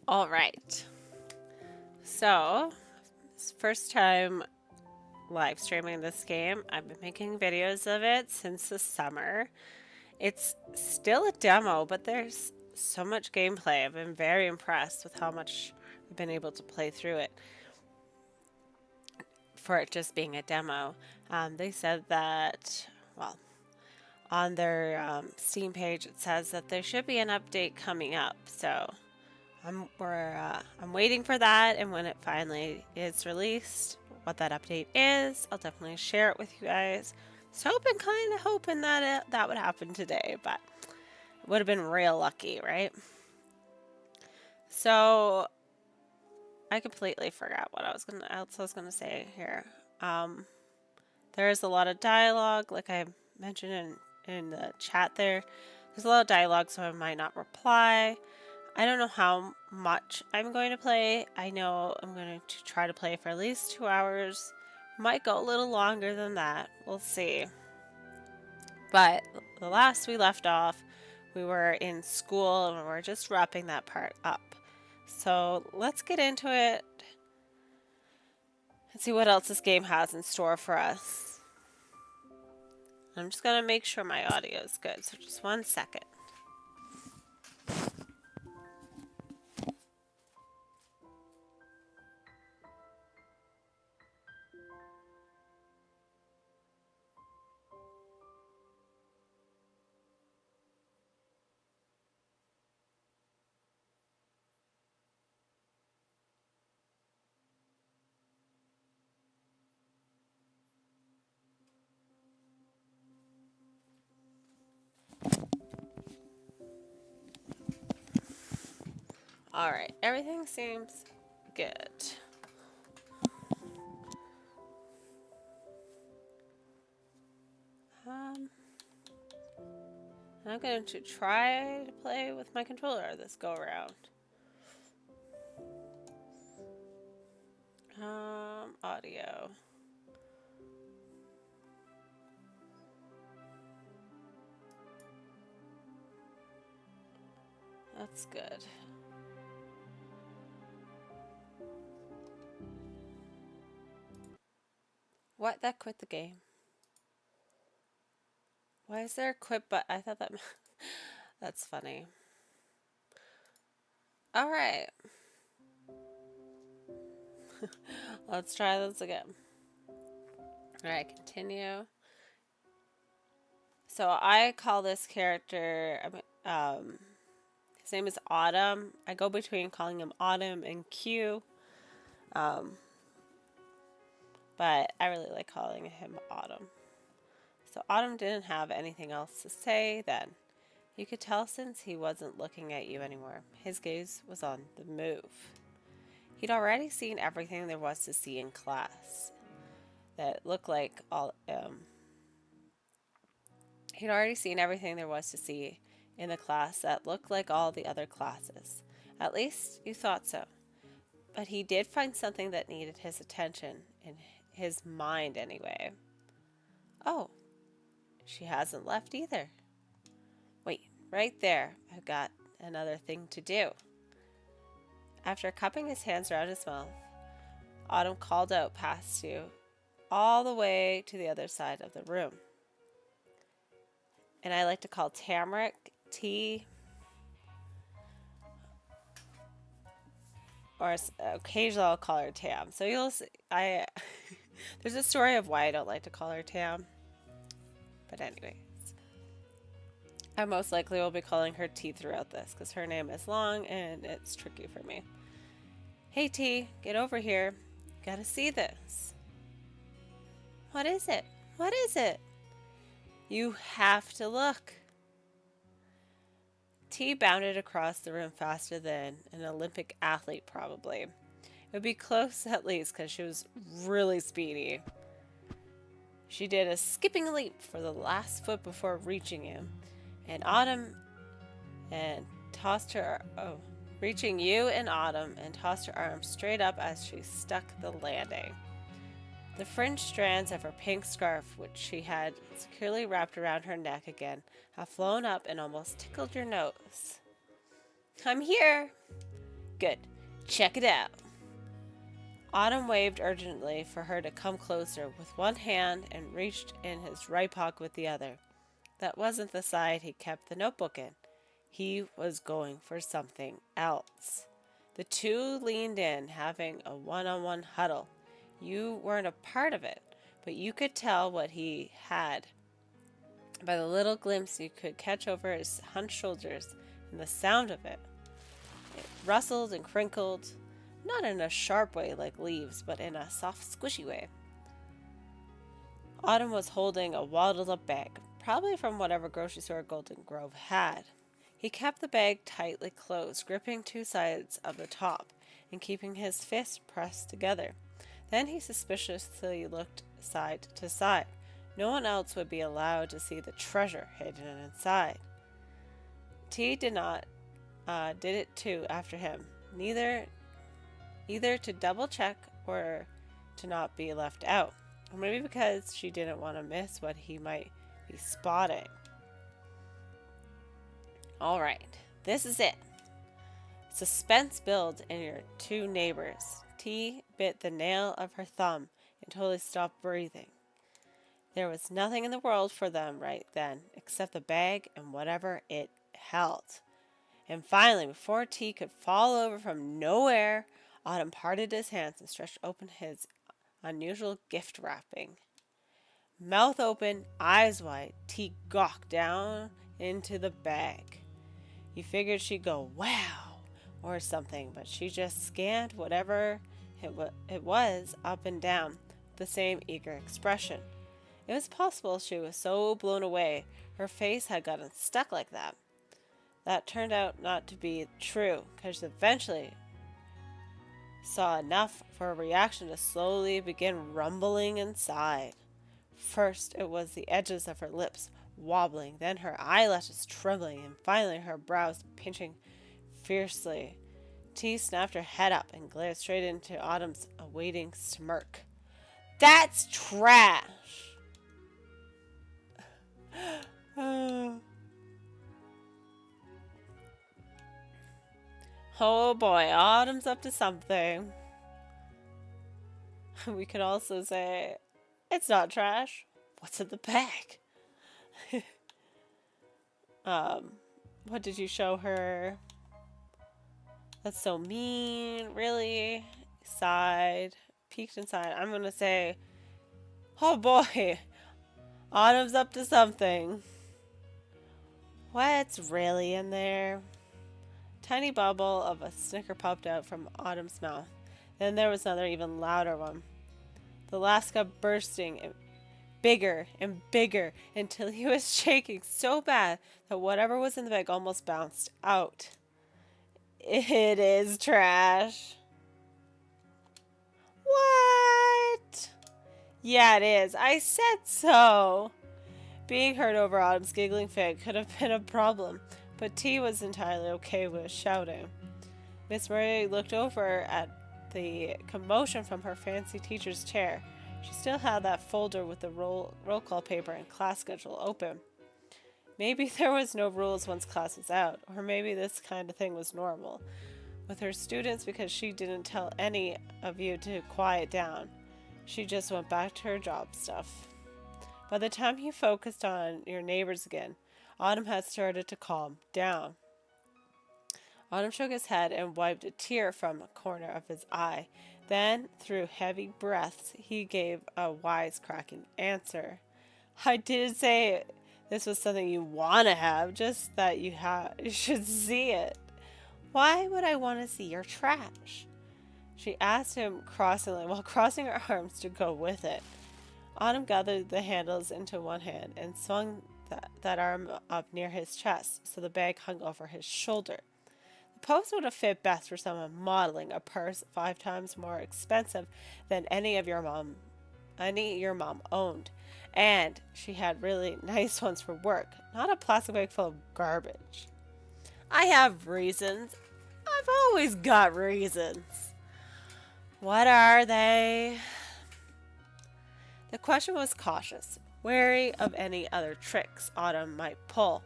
All right. So, it's first time live streaming this game. I've been making videos of it since the summer. It's still a demo, but there's so much gameplay. I've been very impressed with how much I've been able to play through it for it just being a demo. They said that, well, on their Steam page, it says that there should be an update coming up. So I'm waiting for that, and when it finally is released, what that update is, I'll definitely share it with you guys. So kind of hoping that that would happen today, but it would have been real lucky, right? So I completely forgot what else I was gonna say here. There is a lot of dialogue, like I mentioned in the chat there. There's a lot of dialogue, so I might not reply. I don't know how much I'm going to play. I know I'm going to try to play for at least 2 hours. Might go a little longer than that. We'll see. But the last we left off, we were in school and we were just wrapping that part up. So let's get into it and see what else this game has in store for us. I'm just going to make sure my audio is good. So just 1 second. Alright, everything seems good. I'm going to try to play with my controller this go around. Audio. That's good. What? That quit the game. Why is there a quit button? I thought that... That's funny. Alright. Let's try this again. Alright, continue. So I call this character... his name is Autumn. I go between calling him Autumn and Q. But I really like calling him Autumn. So Autumn didn't have anything else to say then. You could tell since he wasn't looking at you anymore. His gaze was on the move. He'd already seen everything there was to see in class. That looked like all... He'd already seen everything there was to see in the class that looked like all the other classes. At least you thought so. But he did find something that needed his attention, in his mind anyway. Oh, she hasn't left either. Wait, right there. I've got another thing to do. After cupping his hands around his mouth, Autumn called out past you, all the way to the other side of the room. And I like to call Tamarick T, or occasionally I'll call her Tam. So you'll see, there's a story of why I don't like to call her Tam. But anyways, I most likely will be calling her T throughout this because her name is long and it's tricky for me. Hey T, get over here. Gotta see this. What is it? What is it? You have to look. T bounded across the room faster than an Olympic athlete probably. It would be close at least because she was really speedy. She did a skipping leap for the last foot before reaching him, and reaching you and Autumn, and tossed her arms straight up as she stuck the landing. The fringed strands of her pink scarf, which she had securely wrapped around her neck again, have flown up and almost tickled your nose. I'm here! Good. Check it out. Autumn waved urgently for her to come closer with one hand and reached in his right pocket with the other. That wasn't the side he kept the notebook in. He was going for something else. The two leaned in, having a one-on-one huddle. You weren't a part of it, but you could tell what he had by the little glimpse you could catch over his hunched shoulders and the sound of it. It rustled and crinkled, not in a sharp way like leaves, but in a soft, squishy way. Autumn was holding a wadded-up bag, probably from whatever grocery store Golden Grove had. He kept the bag tightly closed, gripping two sides of the top and keeping his fists pressed together. Then he suspiciously looked side to side. No one else would be allowed to see the treasure hidden inside. T did it too after him, either to double check or to not be left out, or maybe because she didn't want to miss what he might be spotting. All right, this is it. Suspense builds in your two neighbors. T bit the nail of her thumb and totally stopped breathing. There was nothing in the world for them right then except the bag and whatever it held. And finally, before T could fall over from nowhere, Autumn parted his hands and stretched open his unusual gift wrapping. Mouth open, eyes wide, T gawked down into the bag. You figured she'd go, wow, or something, but she just scanned whatever it was up and down with the same eager expression. It was possible she was so blown away her face had gotten stuck like that. That turned out not to be true, because eventually saw enough for a reaction to slowly begin rumbling inside. First, it was the edges of her lips wobbling, then her eyelashes trembling, and finally her brows pinching fiercely. T snapped her head up and glared straight into Autumn's awaiting smirk. That's trash! Oh boy, Autumn's up to something. We could also say, it's not trash. What's in the bag? What did you show her? That's so mean, really? Sighed, peeked inside. I'm gonna say, oh boy, Autumn's up to something. What's really in there? Tiny bubble of a snicker popped out from Autumn's mouth. Then there was another even louder one. The Alaska bursting bigger and bigger until he was shaking so bad that whatever was in the bag almost bounced out. It is trash. What? Yeah, it is. I said so. Being heard over Autumn's giggling fit could have been a problem, but T was entirely okay with shouting. Miss Murray looked over at the commotion from her fancy teacher's chair. She still had that folder with the roll call paper and class schedule open. Maybe there was no rules once class was out, or maybe this kind of thing was normal with her students because she didn't tell any of you to quiet down. She just went back to her job stuff. By the time you focused on your neighbors again, Autumn had started to calm down. Autumn shook his head and wiped a tear from a corner of his eye. Then, through heavy breaths, he gave a wisecracking answer. I didn't say this was something you want to have, just that you should see it. Why would I want to see your trash? She asked him crossly while crossing her arms to go with it. Autumn gathered the handles into one hand and swung that arm up near his chest so the bag hung over his shoulder. The pose would have fit best for someone modeling a purse 5 times more expensive than any your mom owned. And she had really nice ones for work, not a plastic bag full of garbage. I have reasons. I've always got reasons. What are they? The question was cautious, wary of any other tricks Autumn might pull,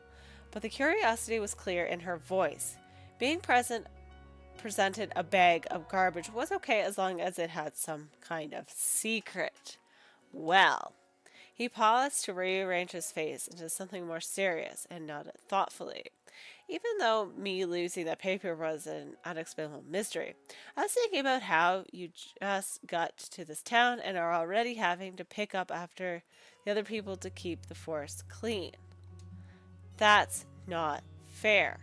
but the curiosity was clear in her voice. Being present presented a bag of garbage was okay as long as it had some kind of secret. Well, he paused to rearrange his face into something more serious and nodded thoughtfully. Even though me losing that paper was an unexplainable mystery, I was thinking about how you just got to this town and are already having to pick up after the other people to keep the forest clean. That's not fair.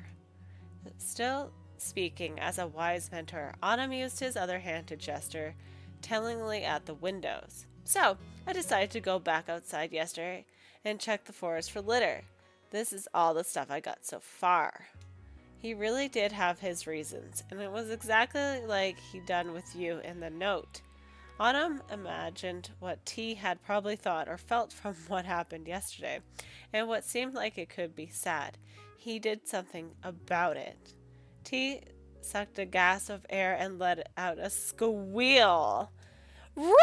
Still speaking as a wise mentor, Autumn used his other hand to gesture tellingly at the windows. So, I decided to go back outside yesterday and check the forest for litter. This is all the stuff I got so far. He really did have his reasons, and it was exactly like he'd done with you in the note. Autumn imagined what T had probably thought or felt from what happened yesterday, and what seemed like it could be sad. He did something about it. T sucked a gasp of air and let out a squeal. Really?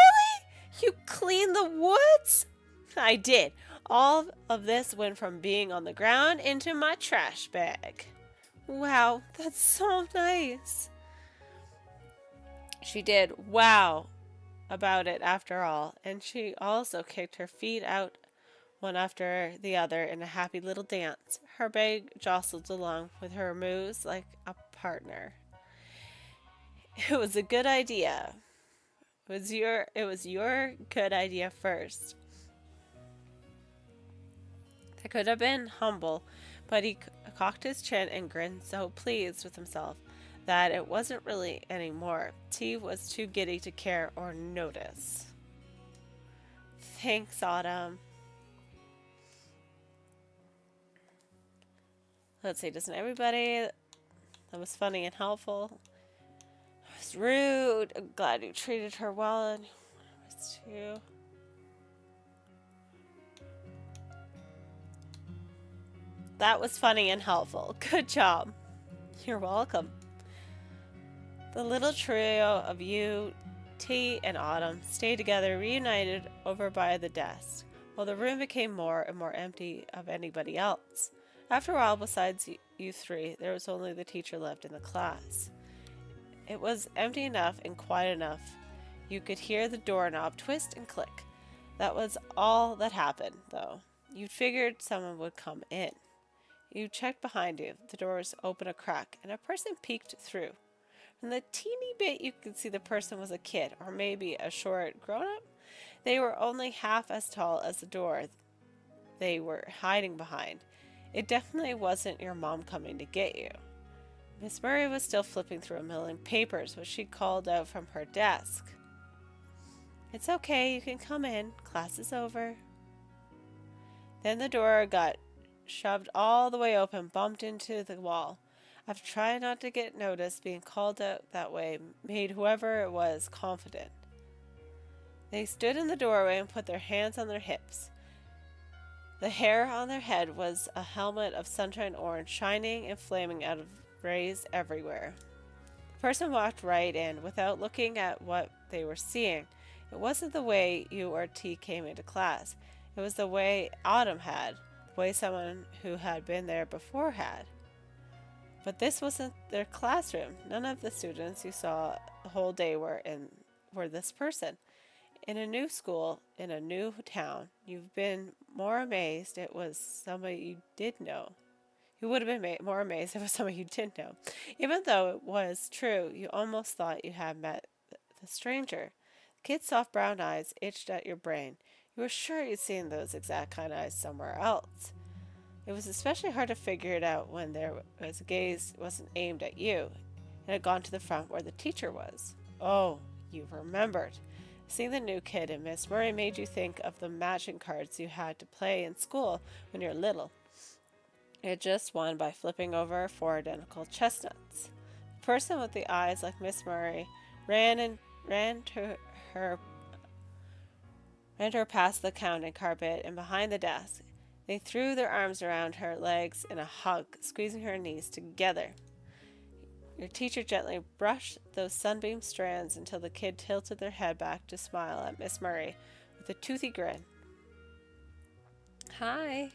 You cleaned the woods? I did. All of this went from being on the ground into my trash bag. Wow, that's so nice. She did wow about it after all, and she also kicked her feet out one after the other in a happy little dance. Her bag jostled along with her moves like a partner. It was a good idea. It was your good idea first. That could have been humble, but he cocked his chin and grinned so pleased with himself that it wasn't really any more. T was too giddy to care or notice. Thanks, Autumn. Let's see, doesn't everybody that was funny and helpful? I was rude. I'm glad you treated her well and was too. That was funny and helpful. Good job. You're welcome. The little trio of you, T, and Autumn stayed together, reunited over by the desk, while the room became more and more empty of anybody else. After a while, besides you three, there was only the teacher left in the class. It was empty enough and quiet enough. You could hear the doorknob twist and click. That was all that happened, though. You'd figured someone would come in. You checked behind you. The door was open a crack, and a person peeked through. From the teeny bit you could see the person was a kid, or maybe a short grown-up. They were only half as tall as the door they were hiding behind. It definitely wasn't your mom coming to get you. Miss Murray was still flipping through a million papers, which she called out from her desk. It's okay, you can come in. Class is over. Then the door got shoved all the way open, bumped into the wall. I've tried not to get noticed. Being called out that way made whoever it was confident. They stood in the doorway and put their hands on their hips. The hair on their head was a helmet of sunshine orange, shining and flaming out of rays everywhere. The person walked right in without looking at what they were seeing. It wasn't the way you or T came into class. It was the way Autumn had, the way someone who had been there before had. But this wasn't their classroom. None of the students you saw the whole day were this person. In a new school, in a new town, you've been more amazed it was somebody you did know. You would have been more amazed if it was somebody you didn't know. Even though it was true, you almost thought you had met the stranger. The kid's soft brown eyes itched at your brain. You were sure you'd seen those exact kind of eyes somewhere else. It was especially hard to figure it out when there was a gaze wasn't aimed at you and had gone to the front where the teacher was. Oh, you remembered. Seeing the new kid and Miss Murray made you think of the matching cards you had to play in school when you were little. You had just won by flipping over 4 identical chestnuts. The person with the eyes like Miss Murray ran to her past the counting carpet and behind the desk. They threw their arms around her legs in a hug, squeezing her knees together. Your teacher gently brushed those sunbeam strands until the kid tilted their head back to smile at Miss Murray with a toothy grin. Hi.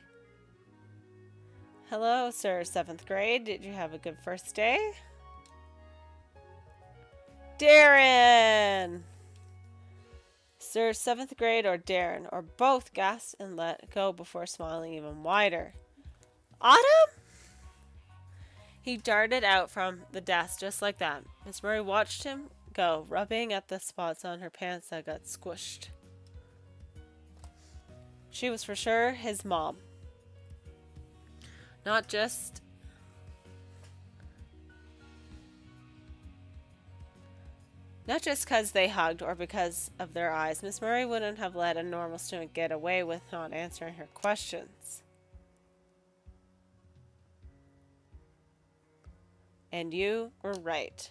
Hello, sir, 7th grade. Did you have a good first day? Darren! Sir, 7th grade or Darren, or both, gasped and let go before smiling even wider. Autumn? He darted out from the desk just like that. Miss Murray watched him go, rubbing at the spots on her pants that got squished. She was for sure his mom. Not just because they hugged or because of their eyes. Miss Murray wouldn't have let a normal student get away with not answering her questions. And you were right.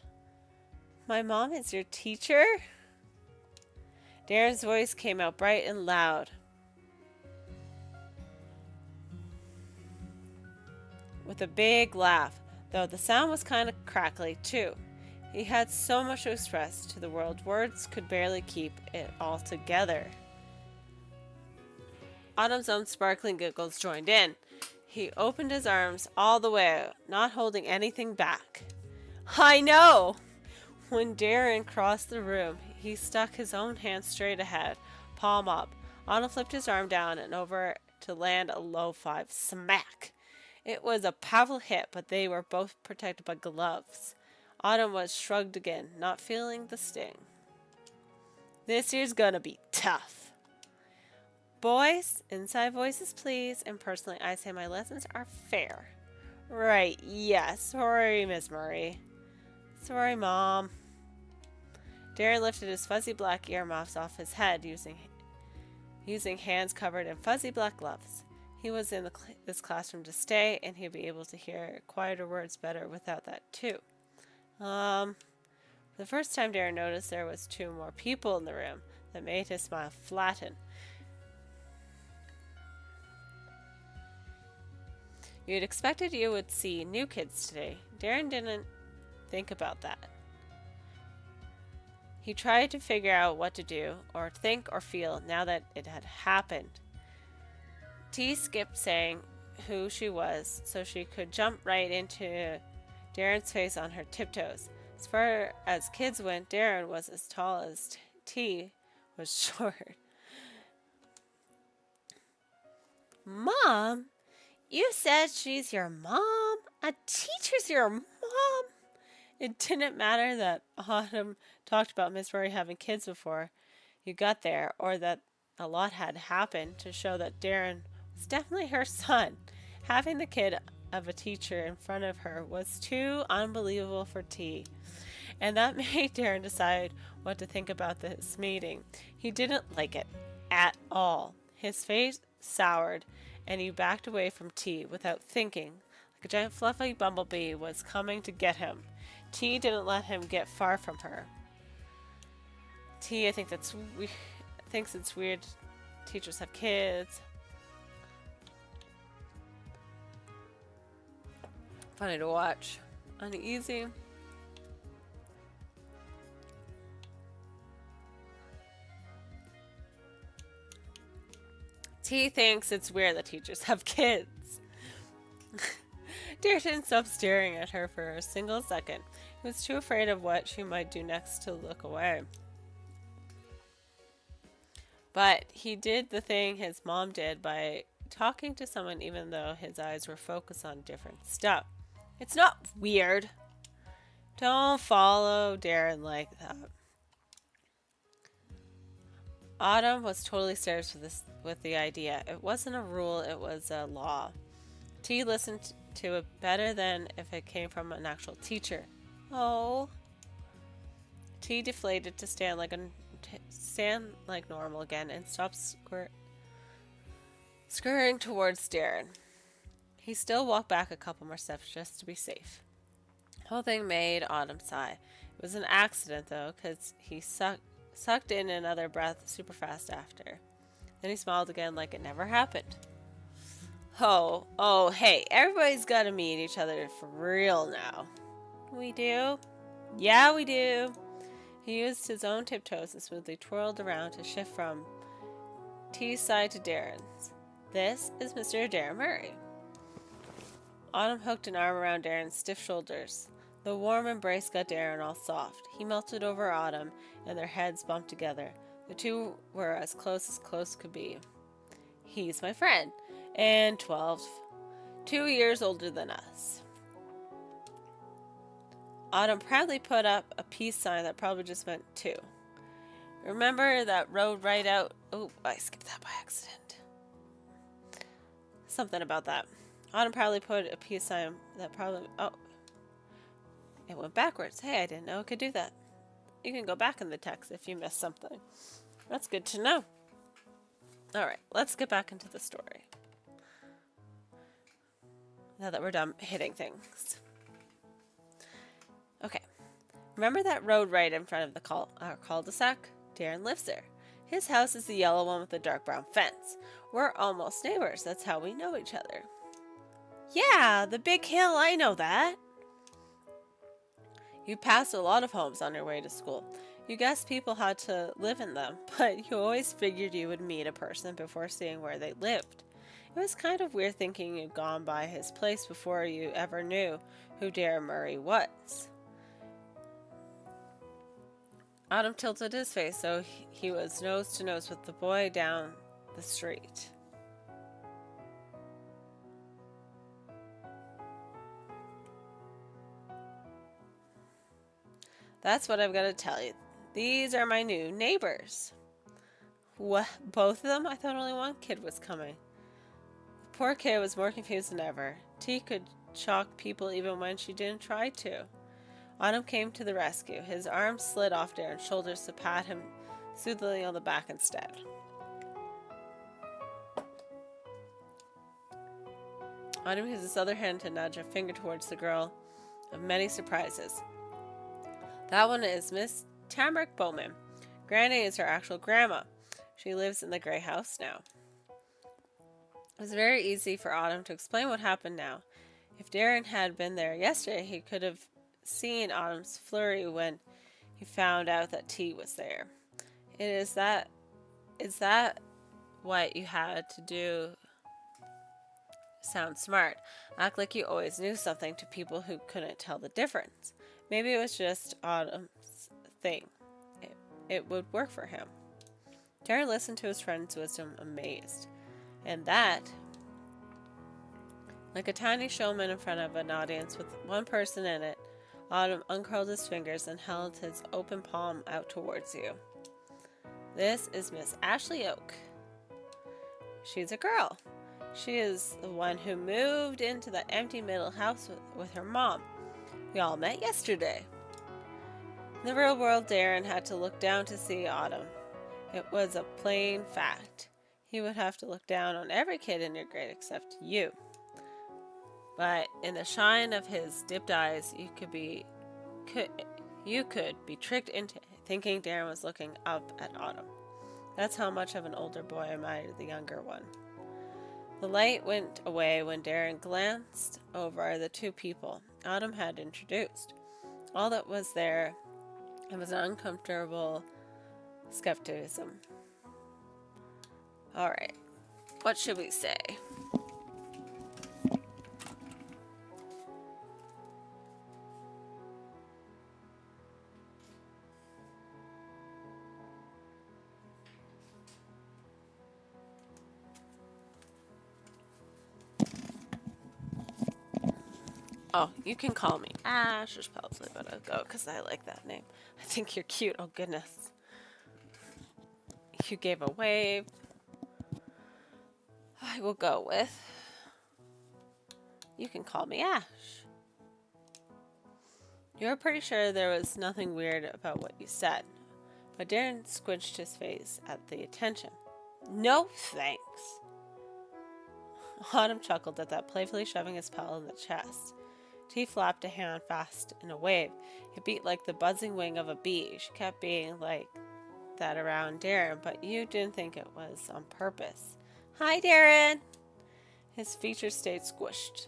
My mom is your teacher? Darren's voice came out bright and loud. With a big laugh, though the sound was kind of crackly too. He had so much to express to the world, words could barely keep it all together. Autumn's own sparkling giggles joined in. He opened his arms all the way out, not holding anything back. I know! When Darren crossed the room, he stuck his own hand straight ahead, palm up. Autumn flipped his arm down and over to land a low 5. Smack! It was a powerful hit, but they were both protected by gloves. Autumn was shrugged again, not feeling the sting. This year's gonna be tough. Boys, inside voices please, and personally I say my lessons are fair. Right, yes. Sorry, Miss Murray. Sorry, Mom. Darren lifted his fuzzy black earmuffs off his head using hands covered in fuzzy black gloves. He was in this classroom to stay, and he'd be able to hear quieter words better without that too. For the first time, Darren noticed there was 2 more people in the room. That made his smile flatten. You'd expected you would see new kids today. Darren didn't think about that. He tried to figure out what to do, or think or feel, now that it had happened. T skipped saying who she was so she could jump right into Darren's face on her tiptoes. As far as kids went, Darren was as tall as T was short. Mom? You said she's your mom? A teacher's your mom? It didn't matter that Autumn talked about Miss Murray having kids before you got there, or that a lot had happened to show that Darren was definitely her son. Having the kid of a teacher in front of her was too unbelievable for T, and that made Darren decide what to think about this meeting. He didn't like it at all. His face soured, and he backed away from T without thinking, like a giant fluffy bumblebee was coming to get him. T didn't let him get far from her. T, I think thinks it's weird teachers have kids. Funny to watch. Uneasy. T thinks it's weird that teachers have kids. Darren didn't stop staring at her for a single second. He was too afraid of what she might do next to look away. But he did the thing his mom did by talking to someone even though his eyes were focused on different stuff. It's not weird. Don't follow Darren like that. Autumn was totally serious with the idea. It wasn't a rule, it was a law. T listened to it better than if it came from an actual teacher. Oh. T deflated to stand like normal again and stopped scurrying towards Darren. He still walked back a couple more steps just to be safe. The whole thing made Autumn sigh. It was an accident though, because he sucked in another breath super fast after. Then he smiled again like it never happened. Oh, hey, everybody's got to meet each other for real now. We do? Yeah, we do. He used his own tiptoes and smoothly twirled around to shift from T's side to Darren's. This is Mr. Darren Murray. Autumn hooked an arm around Darren's stiff shoulders. The warm embrace got Darren all soft. He melted over Autumn, and their heads bumped together. The two were as close could be. He's my friend, and 2 years older than us. Autumn proudly put up a peace sign that probably just meant 2. Remember that road right out? Oh, I skipped that by accident. Something about that. Autumn proudly put a peace sign that probably... Oh, it went backwards. Hey, I didn't know it could do that. You can go back in the text if you missed something. That's good to know. Alright, let's get back into the story. Now that we're done hitting things. Okay. Remember that road right in front of the cul-de-sac? Darren lives there. His house is the yellow one with the dark brown fence. We're almost neighbors. That's how we know each other. Yeah, the big hill. I know that. You passed a lot of homes on your way to school. You guessed people had to live in them, but you always figured you would meet a person before seeing where they lived. It was kind of weird thinking you'd gone by his place before you ever knew who Darren Murray was. Autumn tilted his face so he was nose to nose with the boy down the street. That's what I've got to tell you. These are my new neighbors. What? Both of them? I thought only one kid was coming. The poor kid was more confused than ever. T could shock people even when she didn't try to. Autumn came to the rescue. His arms slid off Darren's shoulders to pat him soothingly on the back instead. Autumn used his other hand to nudge a finger towards the girl of many surprises. That one is Miss Tamrick Bowman. Granny is her actual grandma. She lives in the gray house now. It was very easy for Autumn to explain what happened now. If Darren had been there yesterday, he could have seen Autumn's flurry when he found out that T was there. Is that what you had to do? Sound smart. Act like you always knew something to people who couldn't tell the difference. Maybe it was just Autumn's thing. It would work for him. Darren listened to his friend's wisdom amazed. And that, like a tiny showman in front of an audience with one person in it, Autumn uncurled his fingers and held his open palm out towards you. This is Miss Ashley Oak. She's a girl. She is the one who moved into the empty middle house with her mom. We all met yesterday. In the real world, Darren had to look down to see Autumn. It was a plain fact. He would have to look down on every kid in your grade except you. But in the shine of his dipped eyes, you could be tricked into thinking Darren was looking up at Autumn. That's how much of an older boy admired the younger one. The light went away when Darren glanced over the two people Autumn had introduced. All that was there was an uncomfortable skepticism. Alright, what should we say? Oh, you can call me Ash. Is probably better go because I like that name. I think you're cute. Oh, goodness. You gave a wave. I will go with, you can call me Ash. You're pretty sure there was nothing weird about what you said, but Darren squinched his face at the attention. No thanks. Autumn chuckled at that, playfully shoving his pal in the chest. T flapped a hand fast in a wave. It beat like the buzzing wing of a bee. She kept being like that around Darren, but you didn't think it was on purpose. Hi, Darren! His features stayed squished.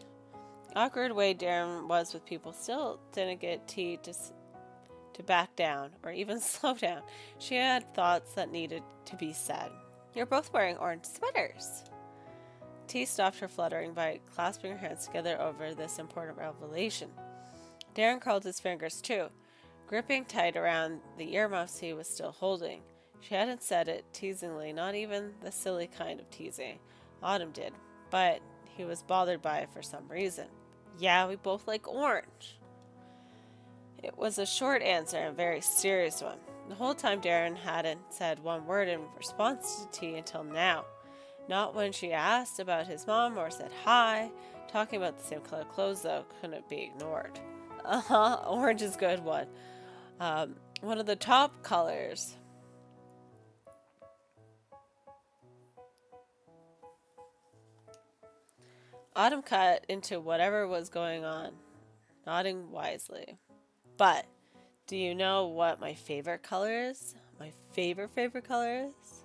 Awkward way Darren was with people still didn't get T to back down or even slow down. She had thoughts that needed to be said. You're both wearing orange sweaters. T stopped her fluttering by clasping her hands together over this important revelation. Darren curled his fingers too, gripping tight around the earmuffs he was still holding. She hadn't said it teasingly, not even the silly kind of teasing Autumn did, but he was bothered by it for some reason. Yeah, we both like orange. It was a short answer and a very serious one. The whole time Darren hadn't said one word in response to T until now. Not when she asked about his mom or said hi. Talking about the same color clothes, though, couldn't be ignored. Orange is a good one. One of the top colors. Autumn cut into whatever was going on, nodding wisely. But, do you know what my favorite color is? My favorite color is?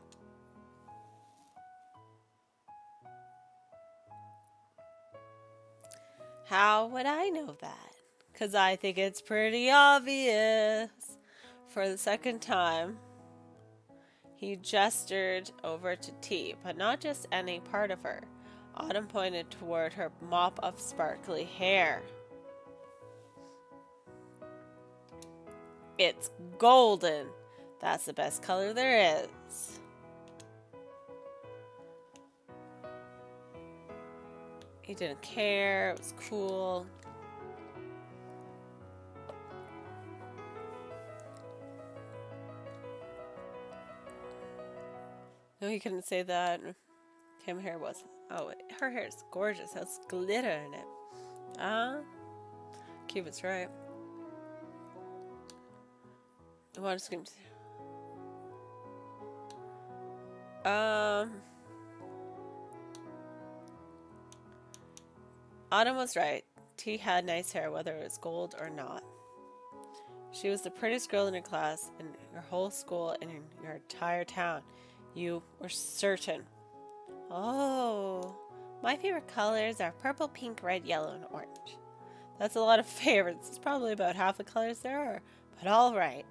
How would I know that? Because I think it's pretty obvious. For the second time, he gestured over to T, but not just any part of her. Autumn pointed toward her mop of sparkly hair. It's golden. That's the best color there is. He didn't care. It was cool. No, he couldn't say that. Kim hair was. Oh, her hair is gorgeous. Has glitter in it. Cupid's right. I want to scream. Autumn was right. T had nice hair, whether it was gold or not. She was the prettiest girl in her class, in your whole school, and in your entire town. You were certain. Oh, my favorite colors are purple, pink, red, yellow, and orange. That's a lot of favorites. It's probably about half the colors there are, but all right.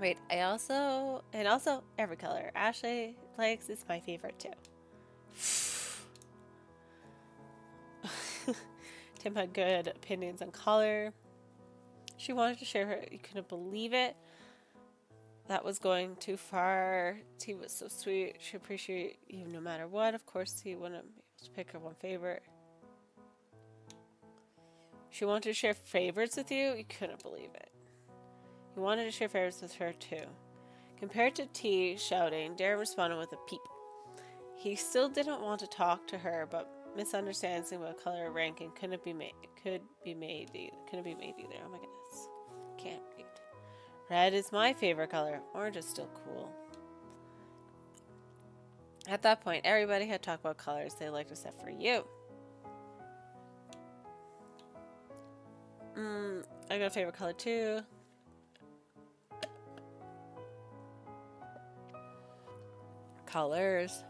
Wait, and also every color Ashley likes is my favorite too. Tim had good opinions on color. She wanted to share her. You couldn't believe it. That was going too far. T was so sweet. She appreciated you no matter what. Of course, he wouldn't be able to pick her one favorite. She wanted to share favorites with you. You couldn't believe it. He wanted to share favorites with her too. Compared to T shouting, Darren responded with a peep. He still didn't want to talk to her, but misunderstandings about color ranking couldn't be made either. Oh my goodness. Can't read. Red is my favorite color. Orange is still cool. At that point, everybody had talked about colors they liked except for you. I got a favorite color too. Colors.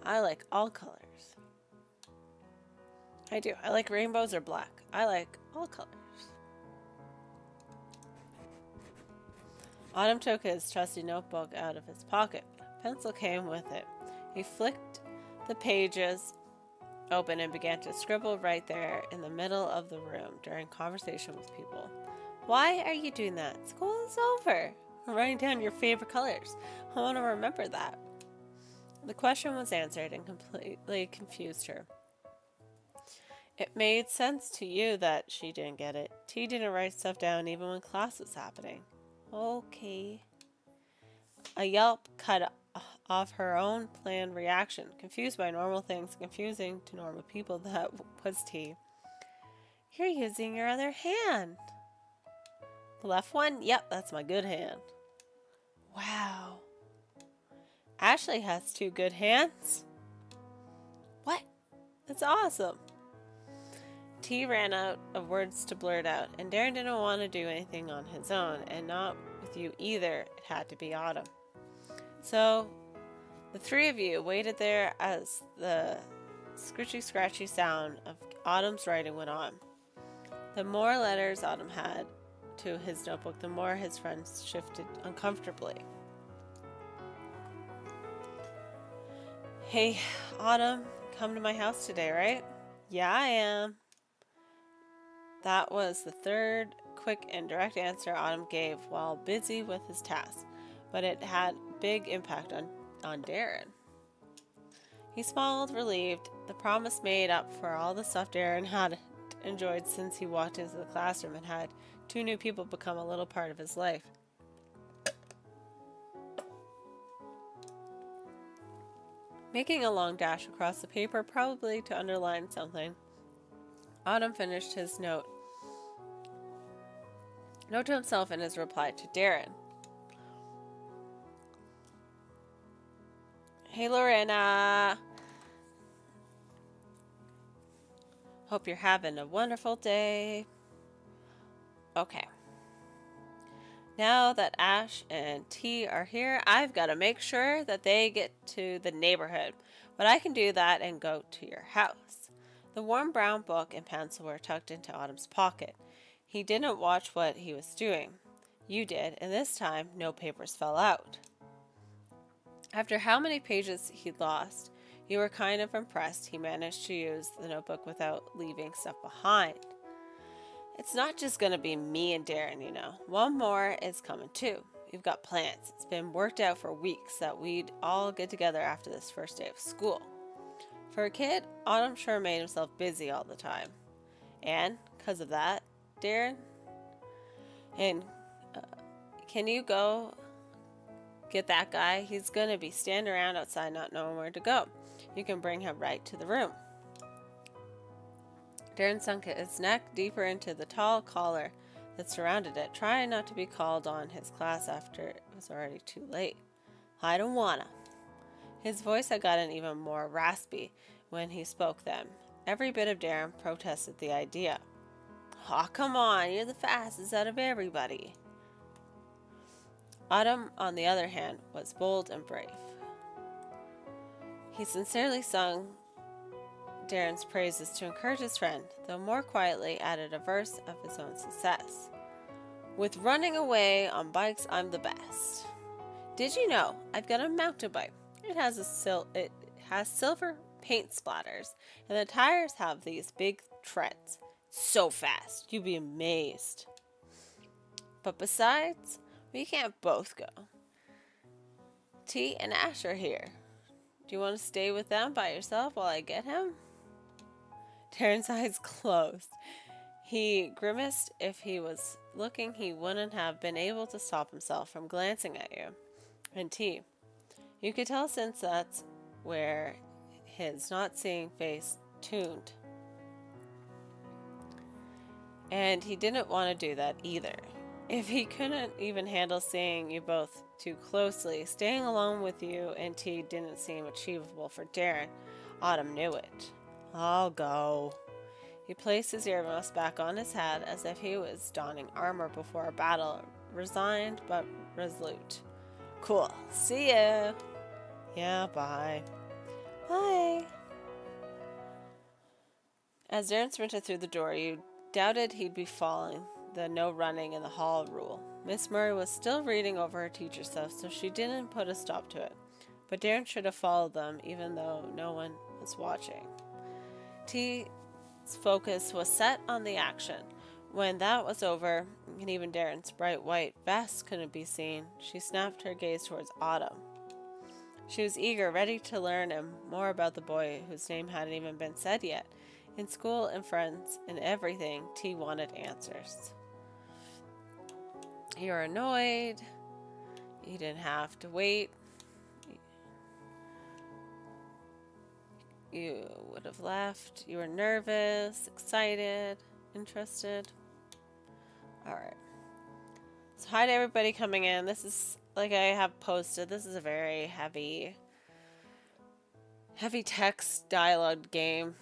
I like all colors. I do. I like rainbows or black. I like all colors. Autumn took his trusty notebook out of his pocket. A pencil came with it. He flicked the pages open and began to scribble right there in the middle of the room during conversation with people. Why are you doing that? School is over. I'm writing down your favorite colors. I want to remember that. The question was answered and completely confused her. It made sense to you that she didn't get it. T didn't write stuff down even when class was happening. Okay. A yelp cut off her own planned reaction. Confused by normal things, confusing to normal people, that was T. You're using your other hand. The left one? Yep, that's my good hand. Wow. Ashley has two good hands. What? That's awesome. T ran out of words to blurt out, and Darren didn't want to do anything on his own, and not with you either. It had to be Autumn. So, the three of you waited there as the scratchy sound of Autumn's writing went on. The more letters Autumn had to his notebook, the more his friends shifted uncomfortably. Hey, Autumn, come to my house today, right? Yeah, I am. That was the third quick and direct answer Autumn gave while busy with his task, but it had big impact on Darren. He smiled, relieved, the promise made up for all the stuff Darren had enjoyed since he walked into the classroom and had two new people become a little part of his life. Making a long dash across the paper, probably to underline something, Autumn finished his note to himself in his reply to Darren. Hey, Lorena. Hope you're having a wonderful day. Okay. Now that Ash and T are here, I've got to make sure that they get to the neighborhood. But I can do that and go to your house. The warm brown book and pencil were tucked into Autumn's pocket. He didn't watch what he was doing. You did, and this time no papers fell out. After how many pages he'd lost, you were kind of impressed he managed to use the notebook without leaving stuff behind. It's not just going to be me and Darren, you know. One more is coming too. We've got plans. It's been worked out for weeks that we'd all get together after this first day of school. For a kid, Autumn sure made himself busy all the time. And, because of that, Darren, and can you go get that guy? He's going to be standing around outside not knowing where to go. You can bring him right to the room. Darren sunk his neck deeper into the tall collar that surrounded it, trying not to be called on his class after it was already too late. I don't wanna. His voice had gotten even more raspy when he spoke then. Every bit of Darren protested the idea. Aw, come on, you're the fastest out of everybody. Autumn, on the other hand, was bold and brave. He sincerely sung Darren's praises to encourage his friend, though more quietly added a verse of his own success. With running away on bikes, I'm the best. Did you know I've got a mountain bike? It has silver paint splatters, and the tires have these big treads. So fast, you'd be amazed. But besides, we can't both go. T and Ash are here. Do you want to stay with them by yourself while I get him? Darren's eyes closed. He grimaced. If he was looking, he wouldn't have been able to stop himself from glancing at you. And T, you could tell since that's where his not seeing face tuned. And he didn't want to do that either. If he couldn't even handle seeing you both too closely, staying alone with you and T didn't seem achievable for Darren. Autumn knew it. I'll go. He placed his earmuffs back on his head as if he was donning armor before a battle, resigned but resolute. Cool. See ya. Yeah, bye. Bye. As Darren sprinted through the door, you doubted he'd be following the no running in the hall rule. Miss Murray was still reading over her teacher stuff, so she didn't put a stop to it. But Darren should have followed them, even though no one was watching. T's focus was set on the action. When that was over, and even Darren's bright white vest couldn't be seen, she snapped her gaze towards Autumn. She was eager, ready to learn more about the boy whose name hadn't even been said yet. In school and friends and everything, T wanted answers. You're annoyed. You didn't have to wait. You would have left. You were nervous, excited, interested. Alright. So hi to everybody coming in. This is, like I have posted, this is a very heavy text dialogue game.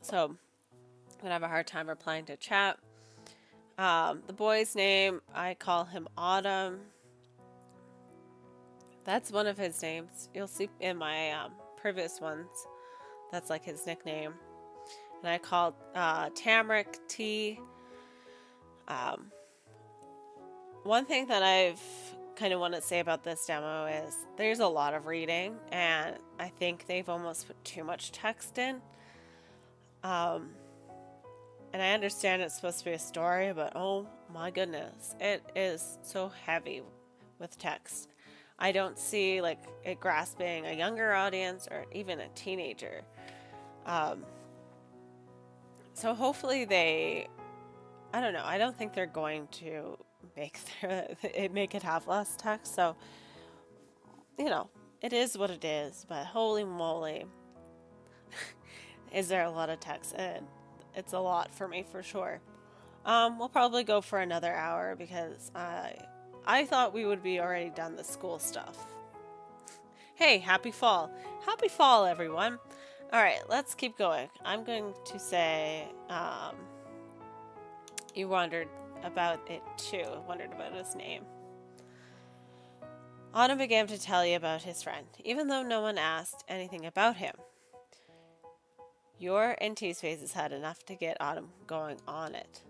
So I'm going to have a hard time replying to chat. The boy's name, I call him Autumn. That's one of his names. You'll see in my previous ones. That's like his nickname. And I called Tamrick T. One thing that I've kind of want to say about this demo is there's a lot of reading, and I think they've almost put too much text in. And I understand it's supposed to be a story, but oh my goodness, it is so heavy with text. I don't see like it grasping a younger audience or even a teenager. So hopefully I don't know, I don't think they're going to make it have less text. So, it is what it is, but holy moly, is there a lot of text? And it's a lot for me for sure. We'll probably go for another hour because I thought we would be already done the school stuff. Hey, happy fall. Happy fall, everyone. All right, let's keep going. I'm going to say you wondered about it too. Wondered about his name. Autumn began to tell you about his friend, even though no one asked anything about him. Your and T's faces had enough to get Autumn going on it.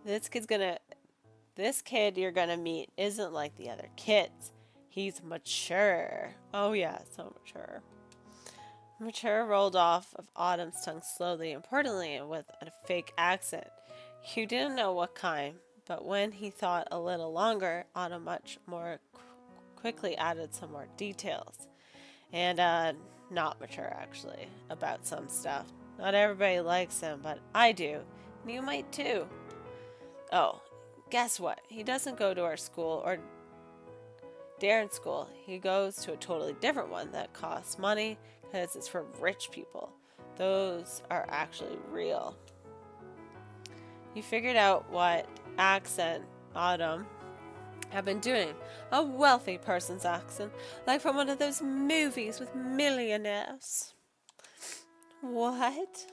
This kid you're gonna meet isn't like the other kids. He's mature. Oh yeah, so mature. Mature rolled off of Autumn's tongue slowly, importantly, and with a fake accent. You didn't know what kind, but when he thought a little longer, Autumn much more quickly added some more details. And not mature, actually, about some stuff. Not everybody likes him, but I do. And you might too. Oh, guess what? He doesn't go to our school or Darren's school. He goes to a totally different one that costs money because it's for rich people. Those are actually real. You figured out what accent Autumn had been doing. A wealthy person's accent, like from one of those movies with millionaires. What?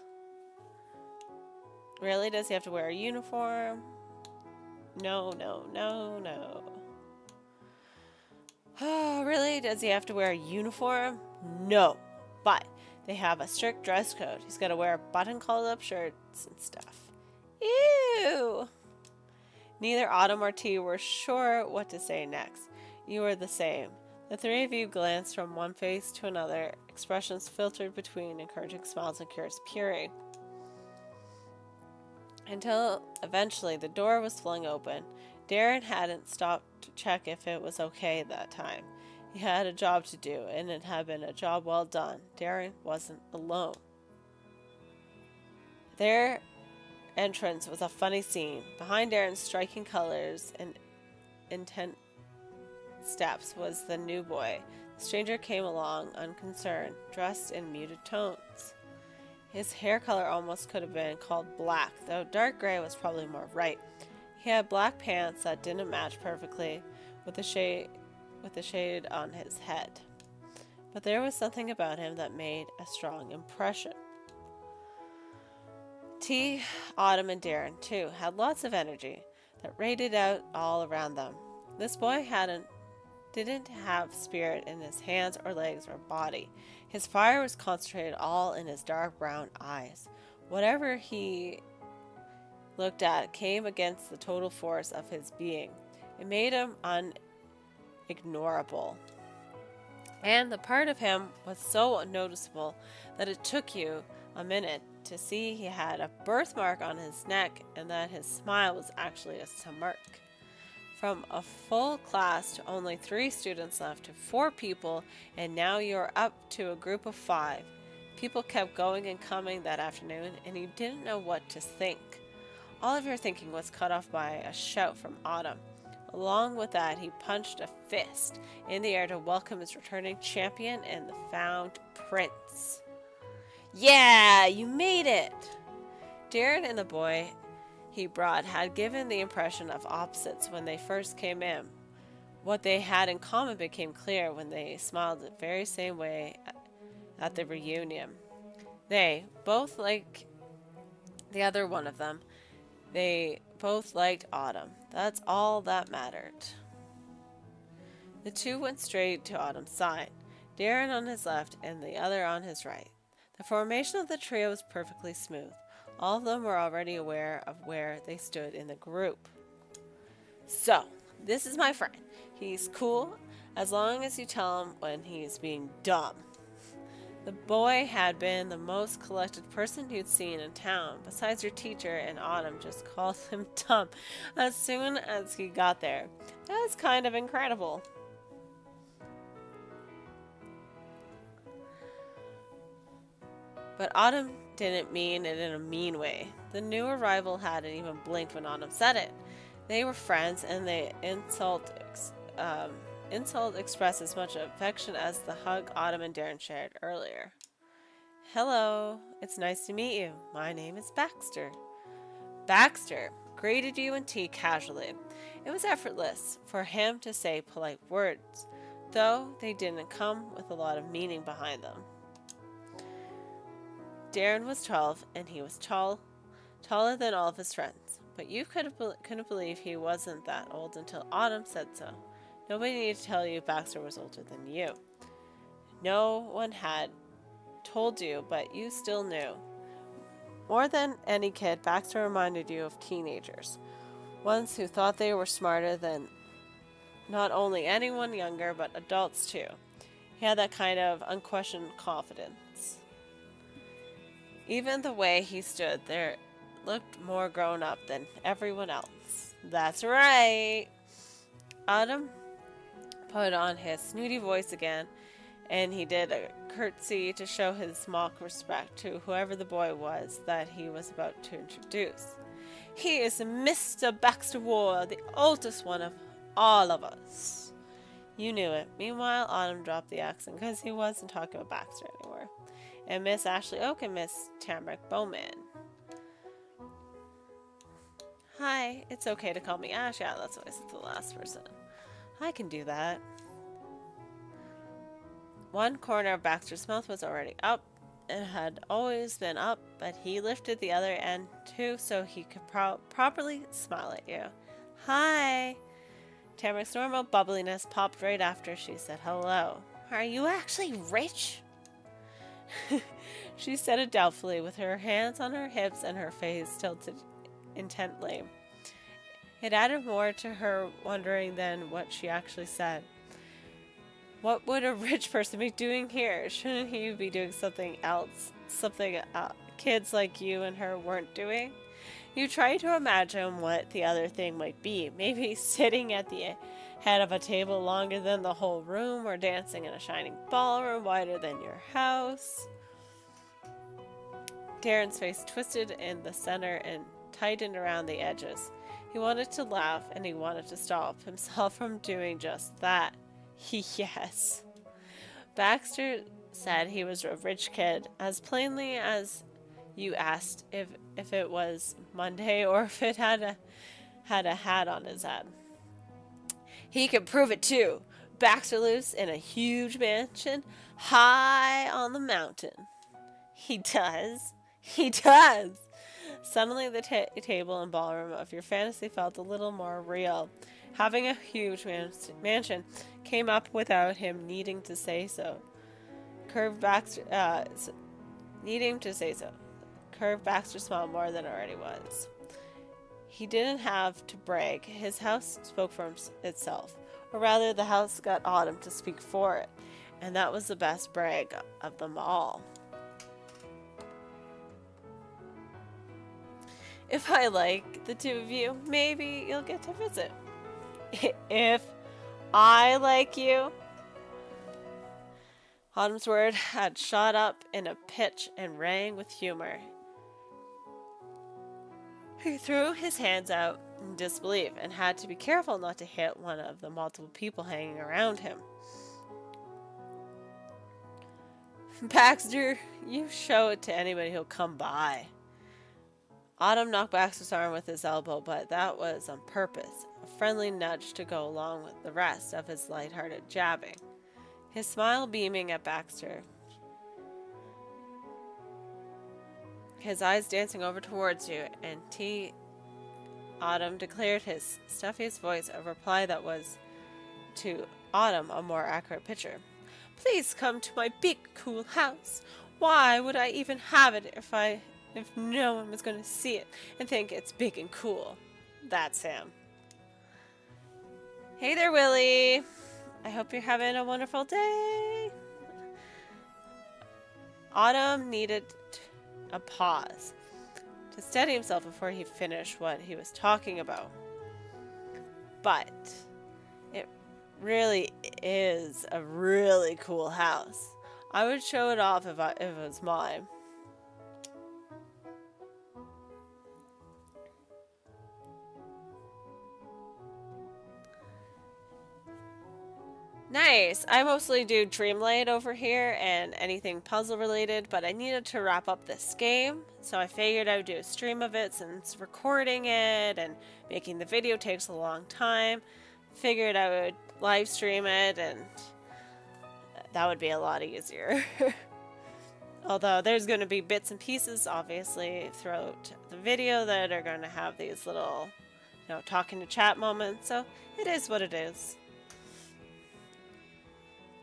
Really? Does he have to wear a uniform? No. Oh, really? Does he have to wear a uniform? No. But they have a strict dress code. He's got to wear button-called up shirts and stuff. Ew! Neither Autumn or T were sure what to say next. You were the same. The three of you glanced from one face to another, expressions filtered between encouraging smiles and curious peering. Until eventually the door was flung open. Darren hadn't stopped to check if it was okay that time. He had a job to do, and it had been a job well done. Darren wasn't alone. Their entrance was a funny scene. Behind Darren's striking colors and intent steps was the new boy. The stranger came along unconcerned, dressed in muted tones. His hair color almost could have been called black, though dark gray was probably more right. He had black pants that didn't match perfectly with the shade on his head. But there was something about him that made a strong impression. T, Autumn, and Darren, too, had lots of energy that radiated out all around them. This boy didn't have spirit in his hands or legs or body. His fire was concentrated all in his dark brown eyes. Whatever he looked at came against the total force of his being. It made him unignorable. And the part of him was so noticeable that it took you a minute to see he had a birthmark on his neck and that his smile was actually a smirk. From a full class to only 3 students left to 4 people, and now you're up to a group of 5. People kept going and coming that afternoon, and you didn't know what to think. All of your thinking was cut off by a shout from Autumn. Along with that, he punched a fist in the air to welcome his returning champion and the found prince. Yeah, you made it! Darren and the boy he brought had given the impression of opposites when they first came in. What they had in common became clear when they smiled the very same way at the reunion. They both like the other one of them. They both liked Autumn. That's all that mattered. The two went straight to Autumn's side, Darren on his left and the other on his right. The formation of the trio was perfectly smooth. All of them were already aware of where they stood in the group. So, this is my friend. He's cool as long as you tell him when he's being dumb. The boy had been the most collected person you'd seen in town, besides your teacher, and Autumn just called him dumb as soon as he got there. That was kind of incredible. But Autumn didn't mean it in a mean way. The new arrival hadn't even blinked when Autumn said it. They were friends, and the insult expressed as much affection as the hug Autumn and Darren shared earlier. Hello, it's nice to meet you. My name is Baxter. Baxter greeted you and T casually. It was effortless for him to say polite words, though they didn't come with a lot of meaning behind them. Darren was 12, and he was taller than all of his friends, but you couldn't believe he wasn't that old until Autumn said so. Nobody needed to tell you Baxter was older than you. No one had told you, but you still knew. More than any kid, Baxter reminded you of teenagers, ones who thought they were smarter than not only anyone younger, but adults too. He had that kind of unquestioned confidence. Even the way he stood there looked more grown up than everyone else. That's right. Autumn put on his snooty voice again, and he did a curtsy to show his mock respect to whoever the boy was that he was about to introduce. He is Mr. Baxter Ward, the oldest one of all of us. You knew it. Meanwhile, Autumn dropped the accent because he wasn't talking about Baxter anymore. And Miss Ashley Oak and Miss Tamrick Bowman. Hi, it's okay to call me Ash. Yeah, that's what I said to the last person. I can do that. One corner of Baxter's mouth was already up. It had always been up, but he lifted the other end too so he could properly smile at you. Hi! Tamrick's normal bubbliness popped right after she said hello. Are you actually rich? She said it doubtfully, with her hands on her hips and her face tilted intently. It added more to her wondering than what she actually said. What would a rich person be doing here? Shouldn't he be doing something else? Something kids like you and her weren't doing? You tried to imagine what the other thing might be. Maybe sitting at the head of a table longer than the whole room, or dancing in a shining ballroom wider than your house. Darren's face twisted in the center and tightened around the edges. He wanted to laugh, and he wanted to stop himself from doing just that. Yes. Baxter said he was a rich kid, as plainly as you asked if it was Monday or if it had a hat on his head. He could prove it too. Baxter lives in a huge mansion high on the mountain. He does. He does. Suddenly the table and ballroom of your fantasy felt a little more real. Having a huge mansion came up without him needing to say so. Curved Baxter smiled more than it already was. He didn't have to brag. His house spoke for itself. Or rather, the house got Autumn to speak for it. And that was the best brag of them all. If I like the two of you, maybe you'll get to visit. If I like you? Autumn's word had shot up in a pitch and rang with humor. He threw his hands out in disbelief and had to be careful not to hit one of the multiple people hanging around him. Baxter, you show it to anybody who'll come by. Autumn knocked Baxter's arm with his elbow, but that was on purpose, a friendly nudge to go along with the rest of his light-hearted jabbing. His smile beaming at Baxter, his eyes dancing over towards you, and Autumn declared his stuffiest voice a reply that was, to Autumn, a more accurate picture. Please come to my big, cool house. Why would I even have it if no one was going to see it and think it's big and cool? That's him. Hey there, Willie. I hope you're having a wonderful day. Autumn needed a pause to steady himself before he finished what he was talking about. But it really is a really cool house. I would show it off if it was mine. Nice. I mostly do Dreamlight over here and anything puzzle related, but I needed to wrap up this game, so I figured I would do a stream of it since recording it and making the video takes a long time. Figured I would live stream it and that would be a lot easier. Although there's going to be bits and pieces, obviously, throughout the video that are going to have these little, talking to chat moments, so it is what it is.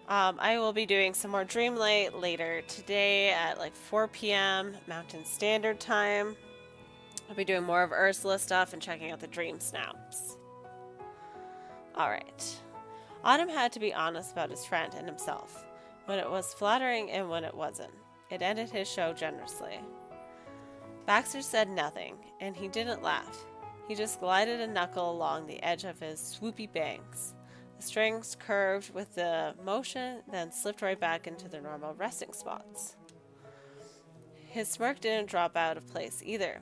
I will be doing some more Dreamlight later today at like 4 p.m. Mountain Standard Time. I'll be doing more of Ursula stuff and checking out the dream snaps. Alright. Autumn had to be honest about his friend and himself, when it was flattering and when it wasn't. It ended his show generously. Baxter said nothing, and he didn't laugh. He just glided a knuckle along the edge of his swoopy bangs. The strings curved with the motion, then slipped right back into their normal resting spots. His smirk didn't drop out of place either.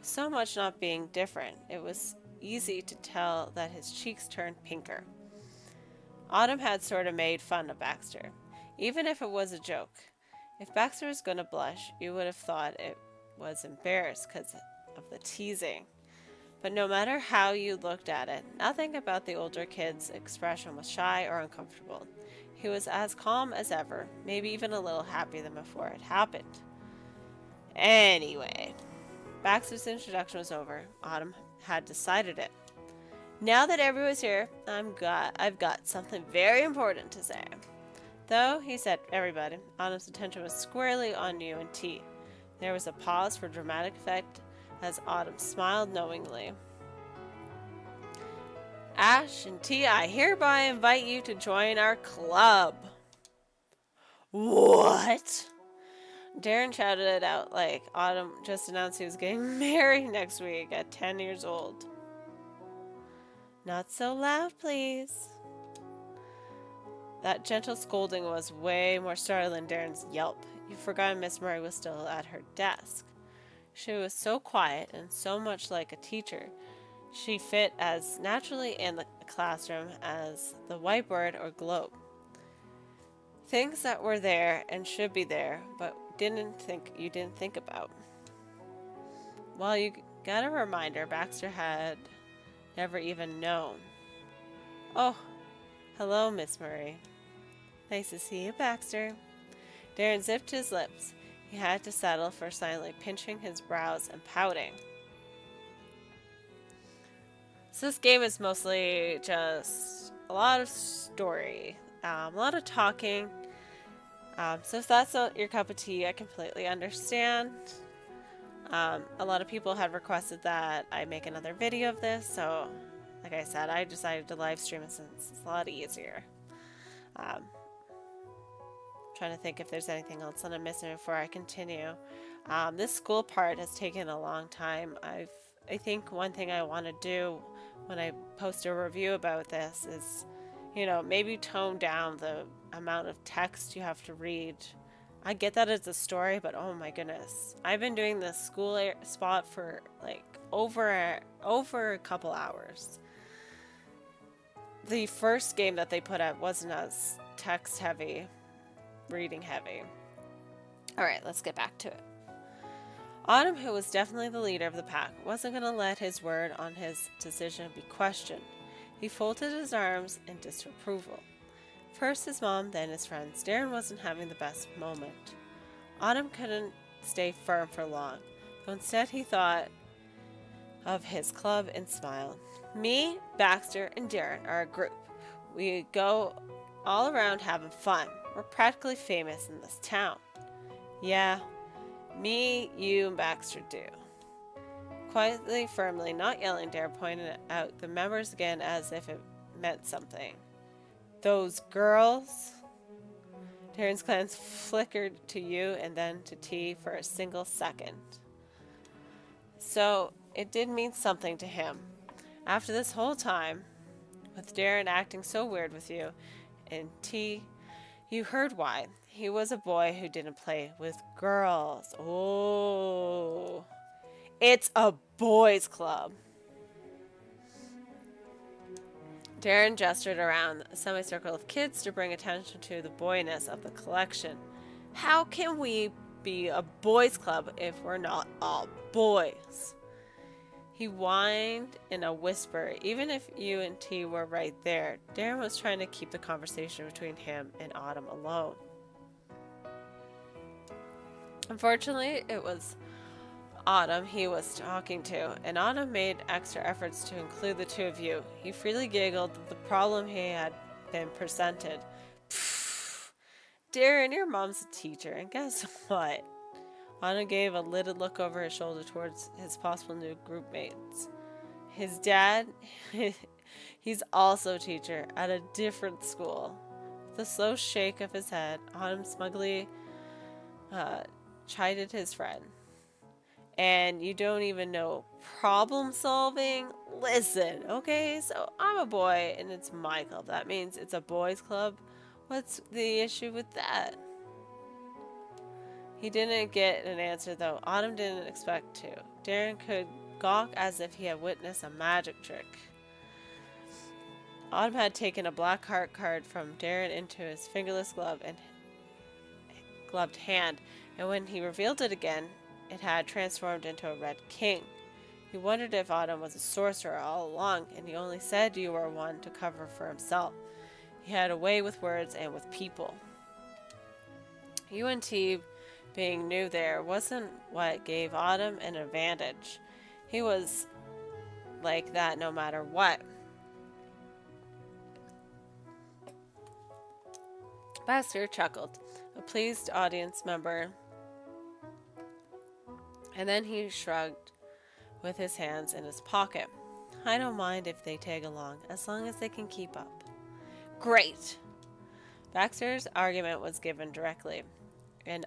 So much not being different, it was easy to tell that his cheeks turned pinker. Autumn had sort of made fun of Baxter, even if it was a joke. If Baxter was going to blush, you would have thought it was embarrassed because of the teasing. But no matter how you looked at it, nothing about the older kid's expression was shy or uncomfortable. He was as calm as ever, maybe even a little happier than before it happened. Anyway, Baxter's introduction was over. Autumn had decided it. Now that everyone's here, I've got something very important to say. Though, he said everybody, Autumn's attention was squarely on you and T. There was a pause for dramatic effect as Autumn smiled knowingly. Ash and T, I hereby invite you to join our club. What? Darren shouted it out like Autumn just announced he was getting married next week at 10 years old. Not so loud, please. That gentle scolding was way more startling than Darren's yelp. You forgot Miss Murray was still at her desk. She was so quiet and so much like a teacher. She fit as naturally in the classroom as the whiteboard or globe. Things that were there and should be there, but you didn't think about. Well, you got a reminder Baxter had never even known. Oh, hello, Miss Murray. Nice to see you, Baxter. Darren zipped his lips. He had to settle for silently pinching his brows and pouting. So this game is mostly just a lot of story, a lot of talking. So if that's not your cup of tea, I completely understand. A lot of people had requested that I make another video of this, so like I said, I decided to live stream it since it's a lot easier. Trying to think if there's anything else that I'm missing before I continue. This school part has taken a long time. I think one thing I want to do when I post a review about this is, maybe tone down the amount of text you have to read. I get that it's a story, but oh my goodness. I've been doing this school spot for like over a couple hours. The first game that they put out wasn't as text heavy, reading heavy. Alright, let's get back to it. Autumn, who was definitely the leader of the pack, wasn't going to let his word on his decision be questioned. He folded his arms in disapproval. First his mom, then his friends. Darren wasn't having the best moment. Autumn couldn't stay firm for long, so instead he thought of his club and smiled. Me, Baxter, and Darren are a group. We go all around having fun. We're practically famous in this town. Yeah, me, you, and Baxter do. Quietly, firmly, not yelling, Darren pointed out the members again as if it meant something. Those girls? Darren's glance flickered to you and then to T for a single second. So, it did mean something to him. After this whole time, with Darren acting so weird with you, and T, you heard why. He was a boy who didn't play with girls. Oh, it's a boys' club. Darren gestured around a semicircle of kids to bring attention to the boyness of the collection. How can we be a boys' club if we're not all boys? He whined in a whisper, even if you and T were right there. Darren was trying to keep the conversation between him and Autumn alone. Unfortunately, it was Autumn he was talking to, and Autumn made extra efforts to include the two of you. He freely giggled at the problem he had been presented. Pfft. Darren, your mom's a teacher, and guess what? Autumn gave a lidded look over his shoulder towards his possible new group mates. His dad, he's also a teacher at a different school. With a slow shake of his head, Autumn smugly chided his friend. And you don't even know problem solving? Listen, okay? So I'm a boy and it's my club. That means it's a boys' club. What's the issue with that? He didn't get an answer though. Autumn didn't expect to. Darren could gawk as if he had witnessed a magic trick. Autumn had taken a black heart card from Darren into his fingerless glove and gloved hand, and when he revealed it again, it had transformed into a red king. He wondered if Autumn was a sorcerer all along, and he only said you were one to cover for himself. He had a way with words and with people. You and T being new there wasn't what gave Autumn an advantage. He was like that no matter what. Baxter chuckled, a pleased audience member, and then he shrugged with his hands in his pocket. I don't mind if they tag along, as long as they can keep up. Great! Baxter's argument was given directly, and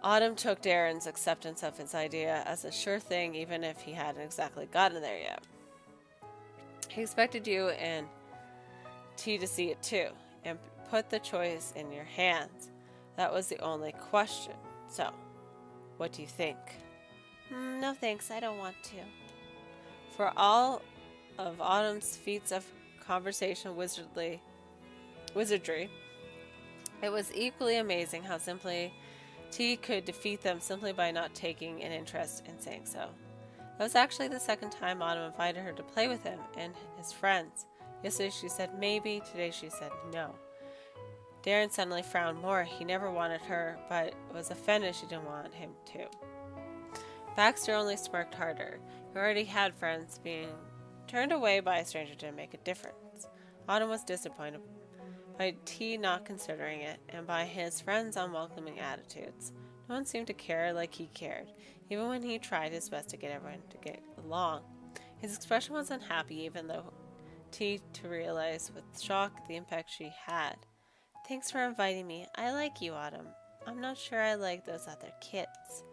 Autumn took Darren's acceptance of his idea as a sure thing, even if he hadn't exactly gotten there yet. He expected you and T to see it too, and put the choice in your hands. That was the only question. So, what do you think? No thanks, I don't want to. For all of Autumn's feats of conversation wizardry, it was equally amazing how simply T could defeat them simply by not taking an interest in saying so. That was actually the second time Autumn invited her to play with him and his friends. Yesterday she said maybe, today she said no. Darren suddenly frowned more. He never wanted her, but was offended she didn't want him to. Baxter only smirked harder. He already had friends. Being turned away by a stranger didn't make a difference. Autumn was disappointed by T not considering it, and by his friends' unwelcoming attitudes. No one seemed to care like he cared, even when he tried his best to get everyone to get along. His expression was unhappy, even though T to realize with shock the impact she had. Thanks for inviting me. I like you, Autumn. I'm not sure I like those other kids.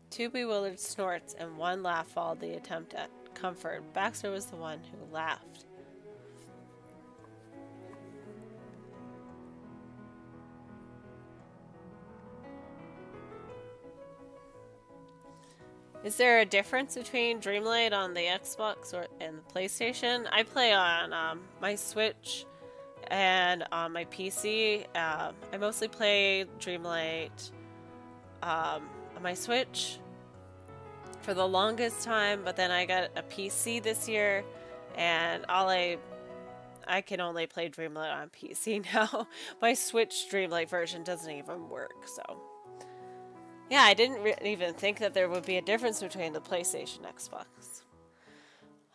Two bewildered snorts and one laugh followed the attempt at comfort. Baxter was the one who laughed. Is there a difference between Dreamlight on the Xbox and the PlayStation? I play on my Switch and on my PC. I mostly play Dreamlight on my Switch for the longest time, but then I got a PC this year, and I can only play Dreamlight on PC now. My Switch Dreamlight version doesn't even work, so... Yeah, I didn't even think that there would be a difference between the PlayStation and Xbox.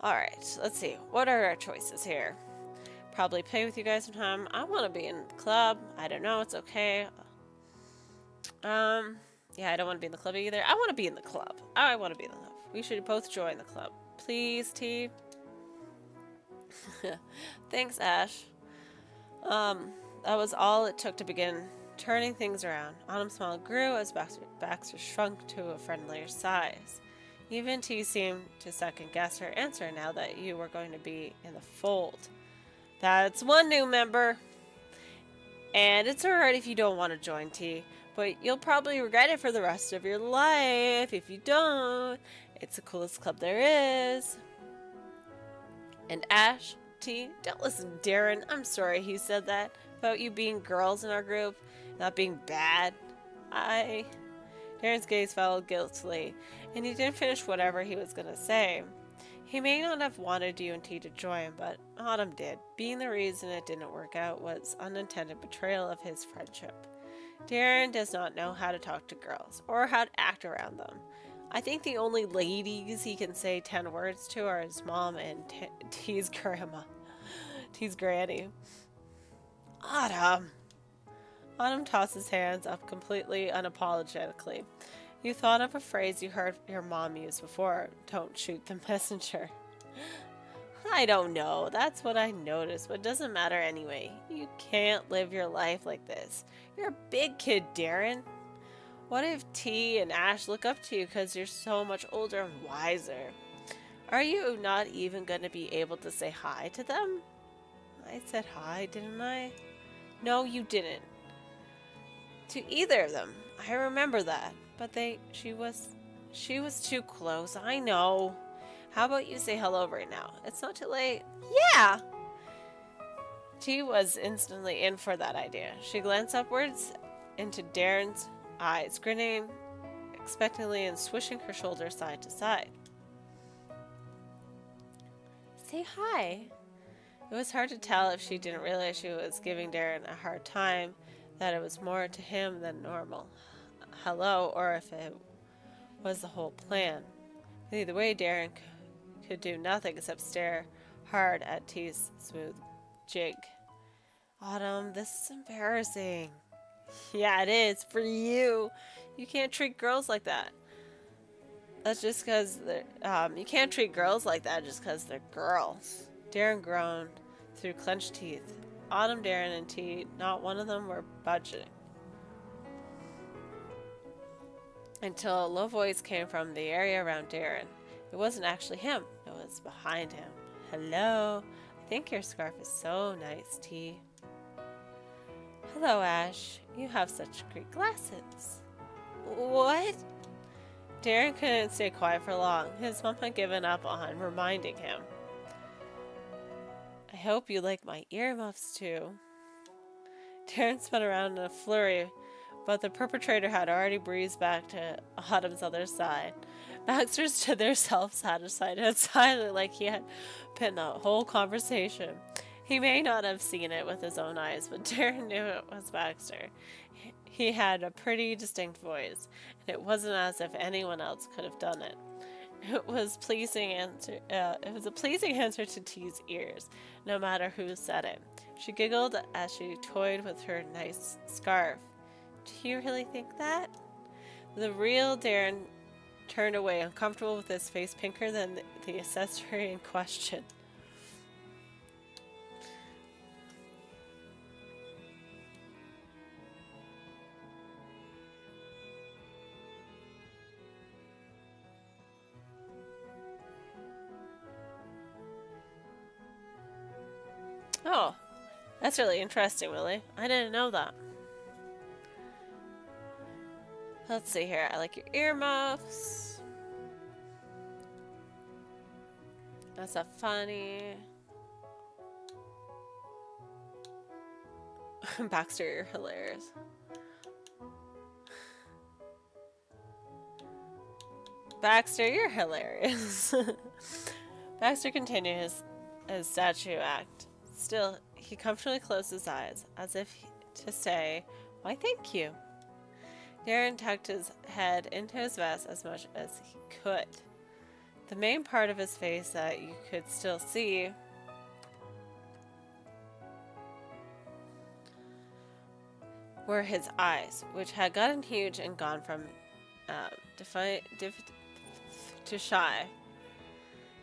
Alright, let's see. What are our choices here? Probably play with you guys sometime. I want to be in the club. I don't know, it's okay. Yeah, I don't want to be in the club either. I want to be in the club. I want to be in the club. We should both join the club. Please, T. Thanks, Ash. That was all it took to begin turning things around. Autumn's smile grew as Baxter shrunk to a friendlier size. Even T seemed to second guess her answer now that you were going to be in the fold. That's one new member. And it's alright if you don't want to join, T, but you'll probably regret it for the rest of your life if you don't. It's the coolest club there is. And Ash, T, don't listen to Darren. I'm sorry he said that about you being girls in our group, not being bad. Darren's gaze fell guiltily, and he didn't finish whatever he was going to say. He may not have wanted you and T to join, but Autumn did. Being the reason it didn't work out was unintended betrayal of his friendship. Darren does not know how to talk to girls, or how to act around them. I think the only ladies he can say 10 words to are his mom and T's grandma. T's granny. Autumn. Autumn tossed his hands up completely unapologetically. You thought of a phrase you heard your mom use before. Don't shoot the messenger. I don't know. That's what I noticed, but it doesn't matter anyway. You can't live your life like this. You're a big kid, Darren. What if T and Ash look up to you because you're so much older and wiser? Are you not even going to be able to say hi to them? I said hi, didn't I? No, you didn't. To either of them. I remember that. But she was too close. I know. How about you say hello right now? It's not too late. Yeah! T was instantly in for that idea. She glanced upwards into Darren's eyes, grinning expectantly and swishing her shoulders side to side. Say hi. It was hard to tell if she didn't realize she was giving Darren a hard time, that it was more to him than normal hello, or if it was the whole plan. Either way, Darren could do nothing except stare hard at T's smooth jig. Autumn, this is embarrassing. Yeah, it is. For you. You can't treat girls like that. That's just because they're... you can't treat girls like that just because they're girls. Darren groaned through clenched teeth. Autumn, Darren, and T, not one of them were budging. Until a low voice came from the area around Darren. It wasn't actually him. It was behind him. Hello. I think your scarf is so nice, T. Hello, Ash. You have such great glasses. What? Darren couldn't stay quiet for long. His mom had given up on reminding him. I hope you like my earmuffs too. Darren spun around in a flurry, but the perpetrator had already breezed back to Autumn's other side. Baxter stood there self-satisfied and silent like he had been the whole conversation. He may not have seen it with his own eyes, but Darren knew it was Baxter. He had a pretty distinct voice, and it wasn't as if anyone else could have done it. It was a pleasing answer to T's ears, no matter who said it. She giggled as she toyed with her nice scarf. Do you really think that? The real Darren turned away, uncomfortable with his face pinker than the accessory in question. Oh, that's really interesting, Willie. I didn't know that. Let's see here. I like your earmuffs. That's not funny. Baxter, you're hilarious. Baxter, you're hilarious. Baxter continued his statue act. Still, he comfortably closed his eyes, as if to say, why thank you. Darren tucked his head into his vest as much as he could. The main part of his face that you could still see were his eyes, which had gotten huge and gone from to shy,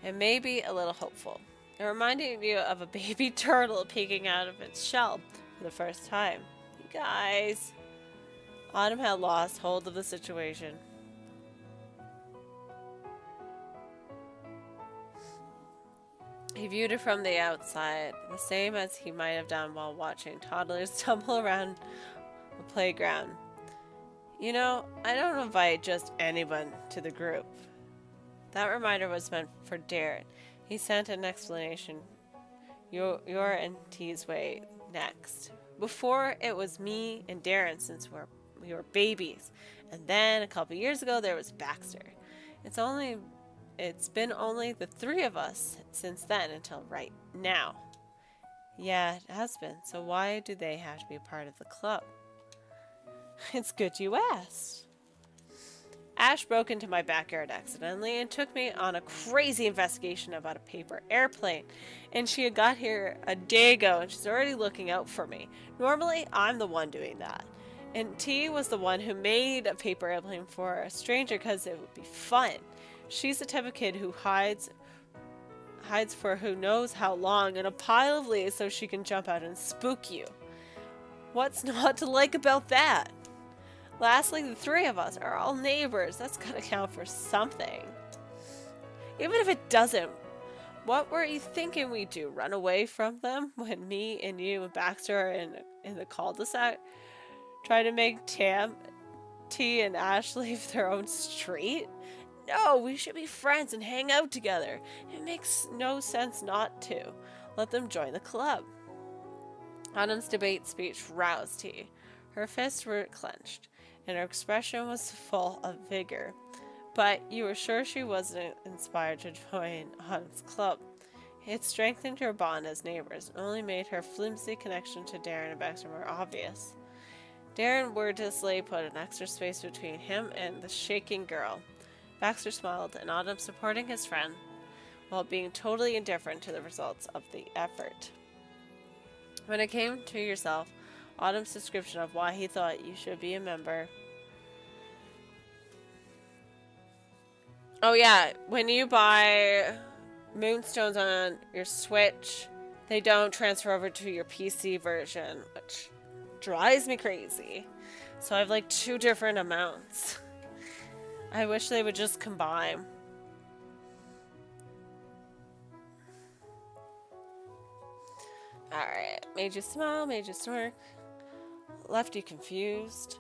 and maybe a little hopeful. It reminded you of a baby turtle peeking out of its shell for the first time. You guys. Autumn had lost hold of the situation. He viewed it from the outside, the same as he might have done while watching toddlers tumble around the playground. You know, I don't invite just anyone to the group. That reminder was meant for Darren. He sent an explanation. You're in T's way next. Before, it was me and Darren since we were babies. And then a couple years ago, there was Baxter. It's been only the three of us since then until right now. Yeah, it has been. So why do they have to be part of the club? It's good you asked. Ash broke into my backyard accidentally and took me on a crazy investigation about a paper airplane. And she had got here a day ago and she's already looking out for me. Normally, I'm the one doing that. And T was the one who made a paper airplane for a stranger because it would be fun. She's the type of kid who hides for who knows how long in a pile of leaves so she can jump out and spook you. What's not to like about that? Lastly, the three of us are all neighbors. That's gotta count for something. Even if it doesn't, what were you thinking we'd do? Run away from them when me and you and Baxter are in the cul-de-sac? Try to make T and Ash leave their own street? No, we should be friends and hang out together. It makes no sense not to. Let them join the club. Autumn's debate speech roused T. Her fists were clenched, and her expression was full of vigor. But you were sure she wasn't inspired to join Autumn's club. It strengthened her bond as neighbors and only made her flimsy connection to Darren and Baxter more obvious. Darren wordlessly put an extra space between him and the shaking girl. Baxter smiled, and Autumn supporting his friend while being totally indifferent to the results of the effort. When it came to yourself, Autumn's description of why he thought you should be a member. Oh yeah, when you buy Moonstones on your Switch, they don't transfer over to your PC version, which drives me crazy. So I have like 2 different amounts. I wish they would just combine. Alright, made you smile, made you smirk, left you confused,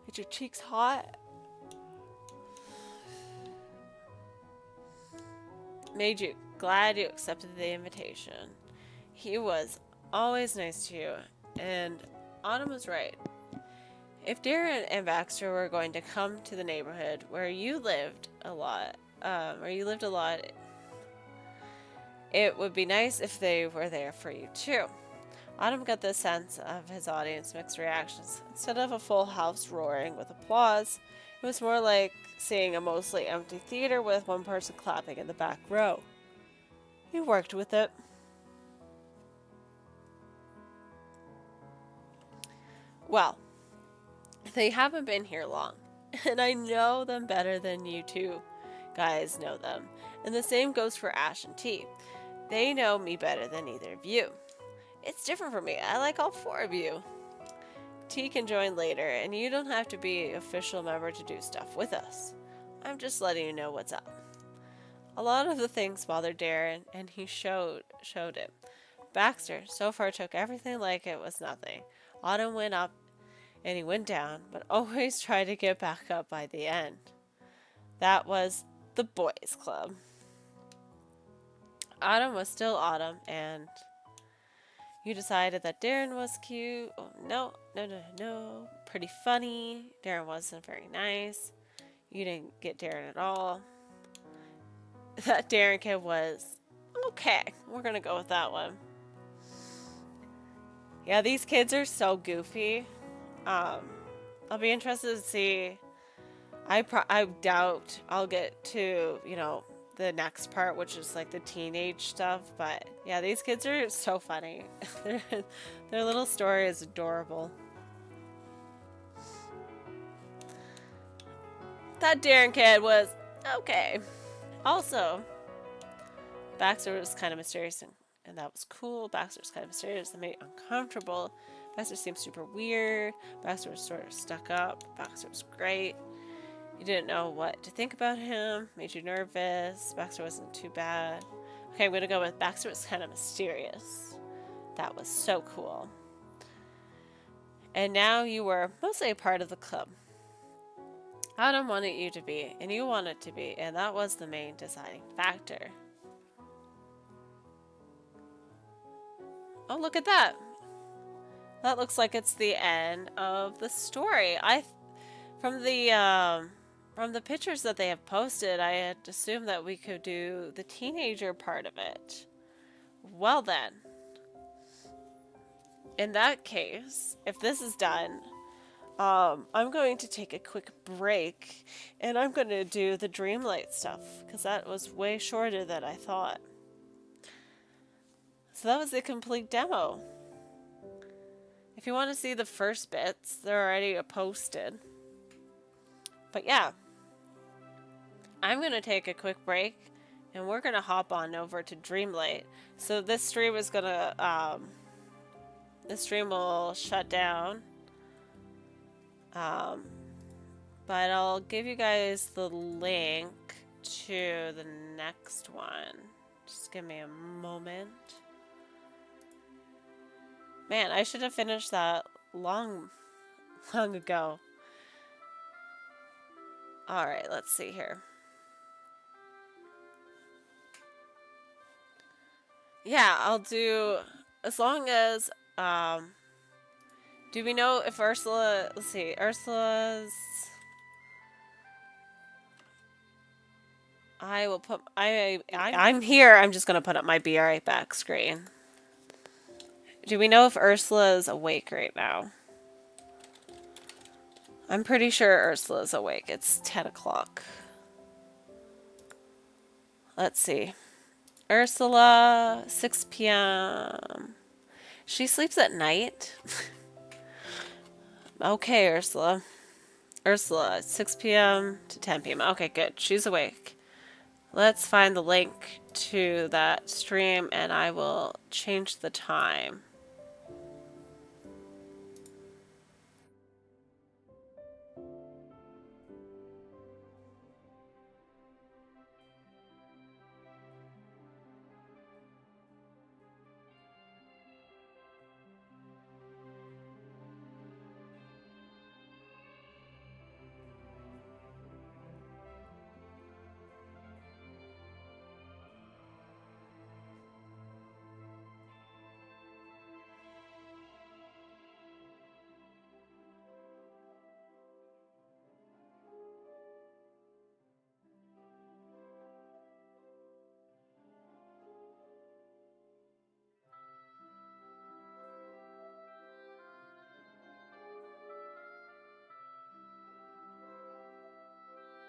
made your cheeks hot, made you glad you accepted the invitation. He was always nice to you, and Autumn was right. If Darren and Baxter were going to come to the neighborhood where you lived a lot, it would be nice if they were there for you too. Autumn got the sense of his audience mixed reactions. Instead of a full house roaring with applause, it was more like seeing a mostly empty theater with one person clapping in the back row. He worked with it. Well, they haven't been here long, and I know them better than you two guys know them. And the same goes for Ash and T. They know me better than either of you. It's different for me. I like all 4 of you. T can join later, and you don't have to be an official member to do stuff with us. I'm just letting you know what's up. A lot of the things bothered Darren, and he showed it. Baxter so far took everything like it was nothing. Autumn went up and he went down, but always tried to get back up by the end. That was the boys' club. Autumn was still Autumn, and you decided that Darren was cute. Oh, no. Pretty funny. Darren wasn't very nice. You didn't get Darren at all. That Darren kid was okay. We're going to go with that one. Yeah, these kids are so goofy. I'll be interested to see. I doubt I'll get to, the next part, which is like the teenage stuff. But yeah, these kids are so funny. Their little story is adorable. That Darren kid was okay. Also, Baxter was kind of mysterious, and that was cool. Baxter was kind of mysterious and made it uncomfortable. Baxter seemed super weird. Baxter was sort of stuck up. Baxter was great. You didn't know what to think about him. Made you nervous. Baxter wasn't too bad. Okay, I'm going to go with Baxter was kind of mysterious. That was so cool. And now you were mostly a part of the club. Adam wanted you to be, and you wanted to be, and that was the main deciding factor. Oh, look at that. That looks like it's the end of the story. From the pictures that they have posted, I had assumed that we could do the teenager part of it. Well then, in that case, if this is done, I'm going to take a quick break, and I'm going to do the Dreamlight stuff, because that was way shorter than I thought. So that was the complete demo. If you want to see the first bits, they're already posted. But yeah, I'm going to take a quick break, and we're going to hop on over to Dreamlight. So this stream is going to, this stream will shut down. But I'll give you guys the link to the next one. Just give me a moment. Man, I should have finished that long ago. Alright, let's see here. Yeah, I'll do, as long as, do we know if Ursula, let's see, Ursula's, I will put, I'm here, I'm just going to put up my Be Alright back screen. Do we know if Ursula is awake right now? I'm pretty sure Ursula's awake. It's 10 o'clock. Let's see. Ursula, 6 p.m. She sleeps at night? Okay, Ursula. Ursula, 6 p.m. to 10 p.m. Okay, good. She's awake. Let's find the link to that stream, and I will change the time.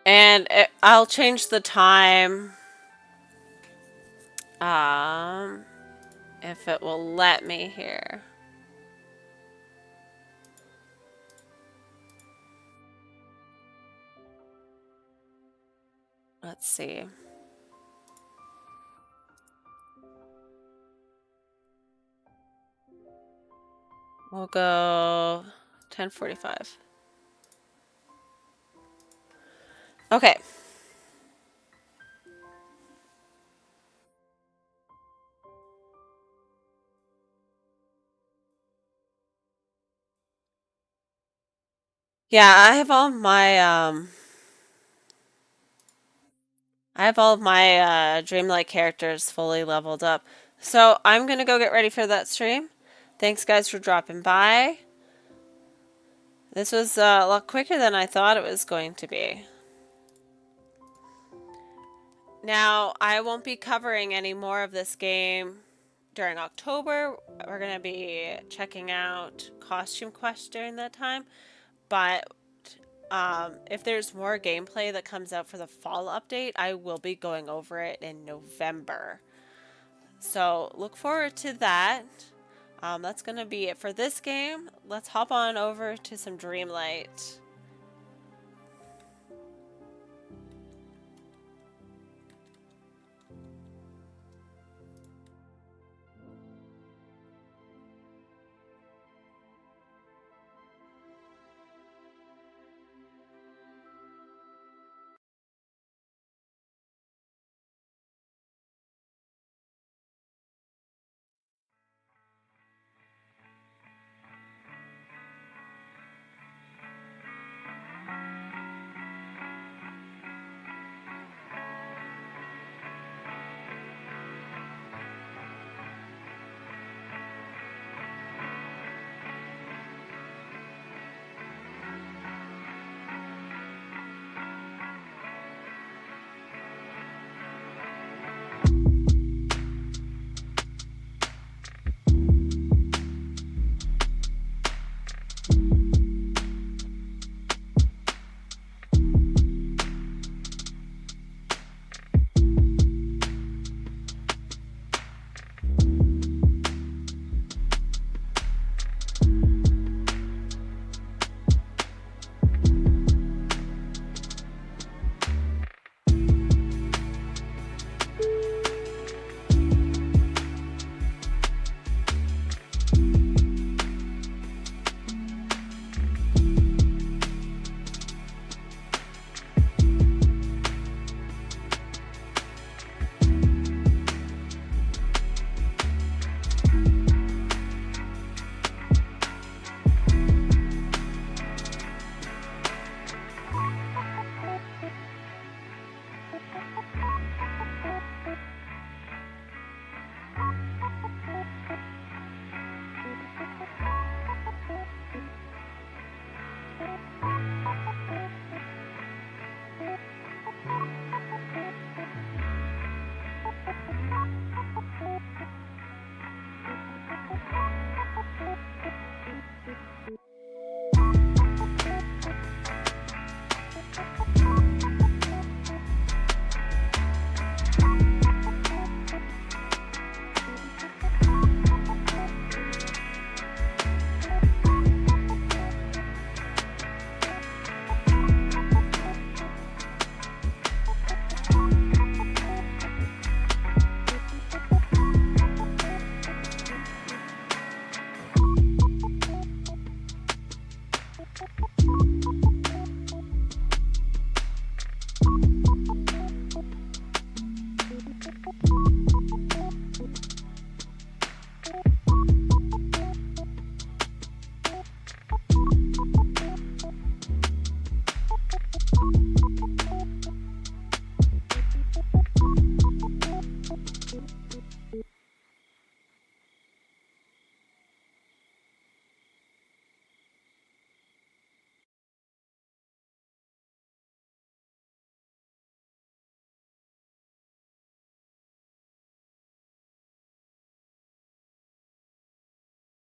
And I'll change the time. If it will let me here. Let's see. We'll go 10:45. Okay. Yeah, I have all of my Dreamlight characters fully leveled up. So I'm gonna go get ready for that stream. Thanks guys for dropping by. This was a lot quicker than I thought it was going to be. Now, I won't be covering any more of this game during October. We're going to be checking out Costume Quest during that time. But if there's more gameplay that comes out for the fall update, I will be going over it in November. So look forward to that. That's going to be it for this game. Let's hop on over to some Dreamlight.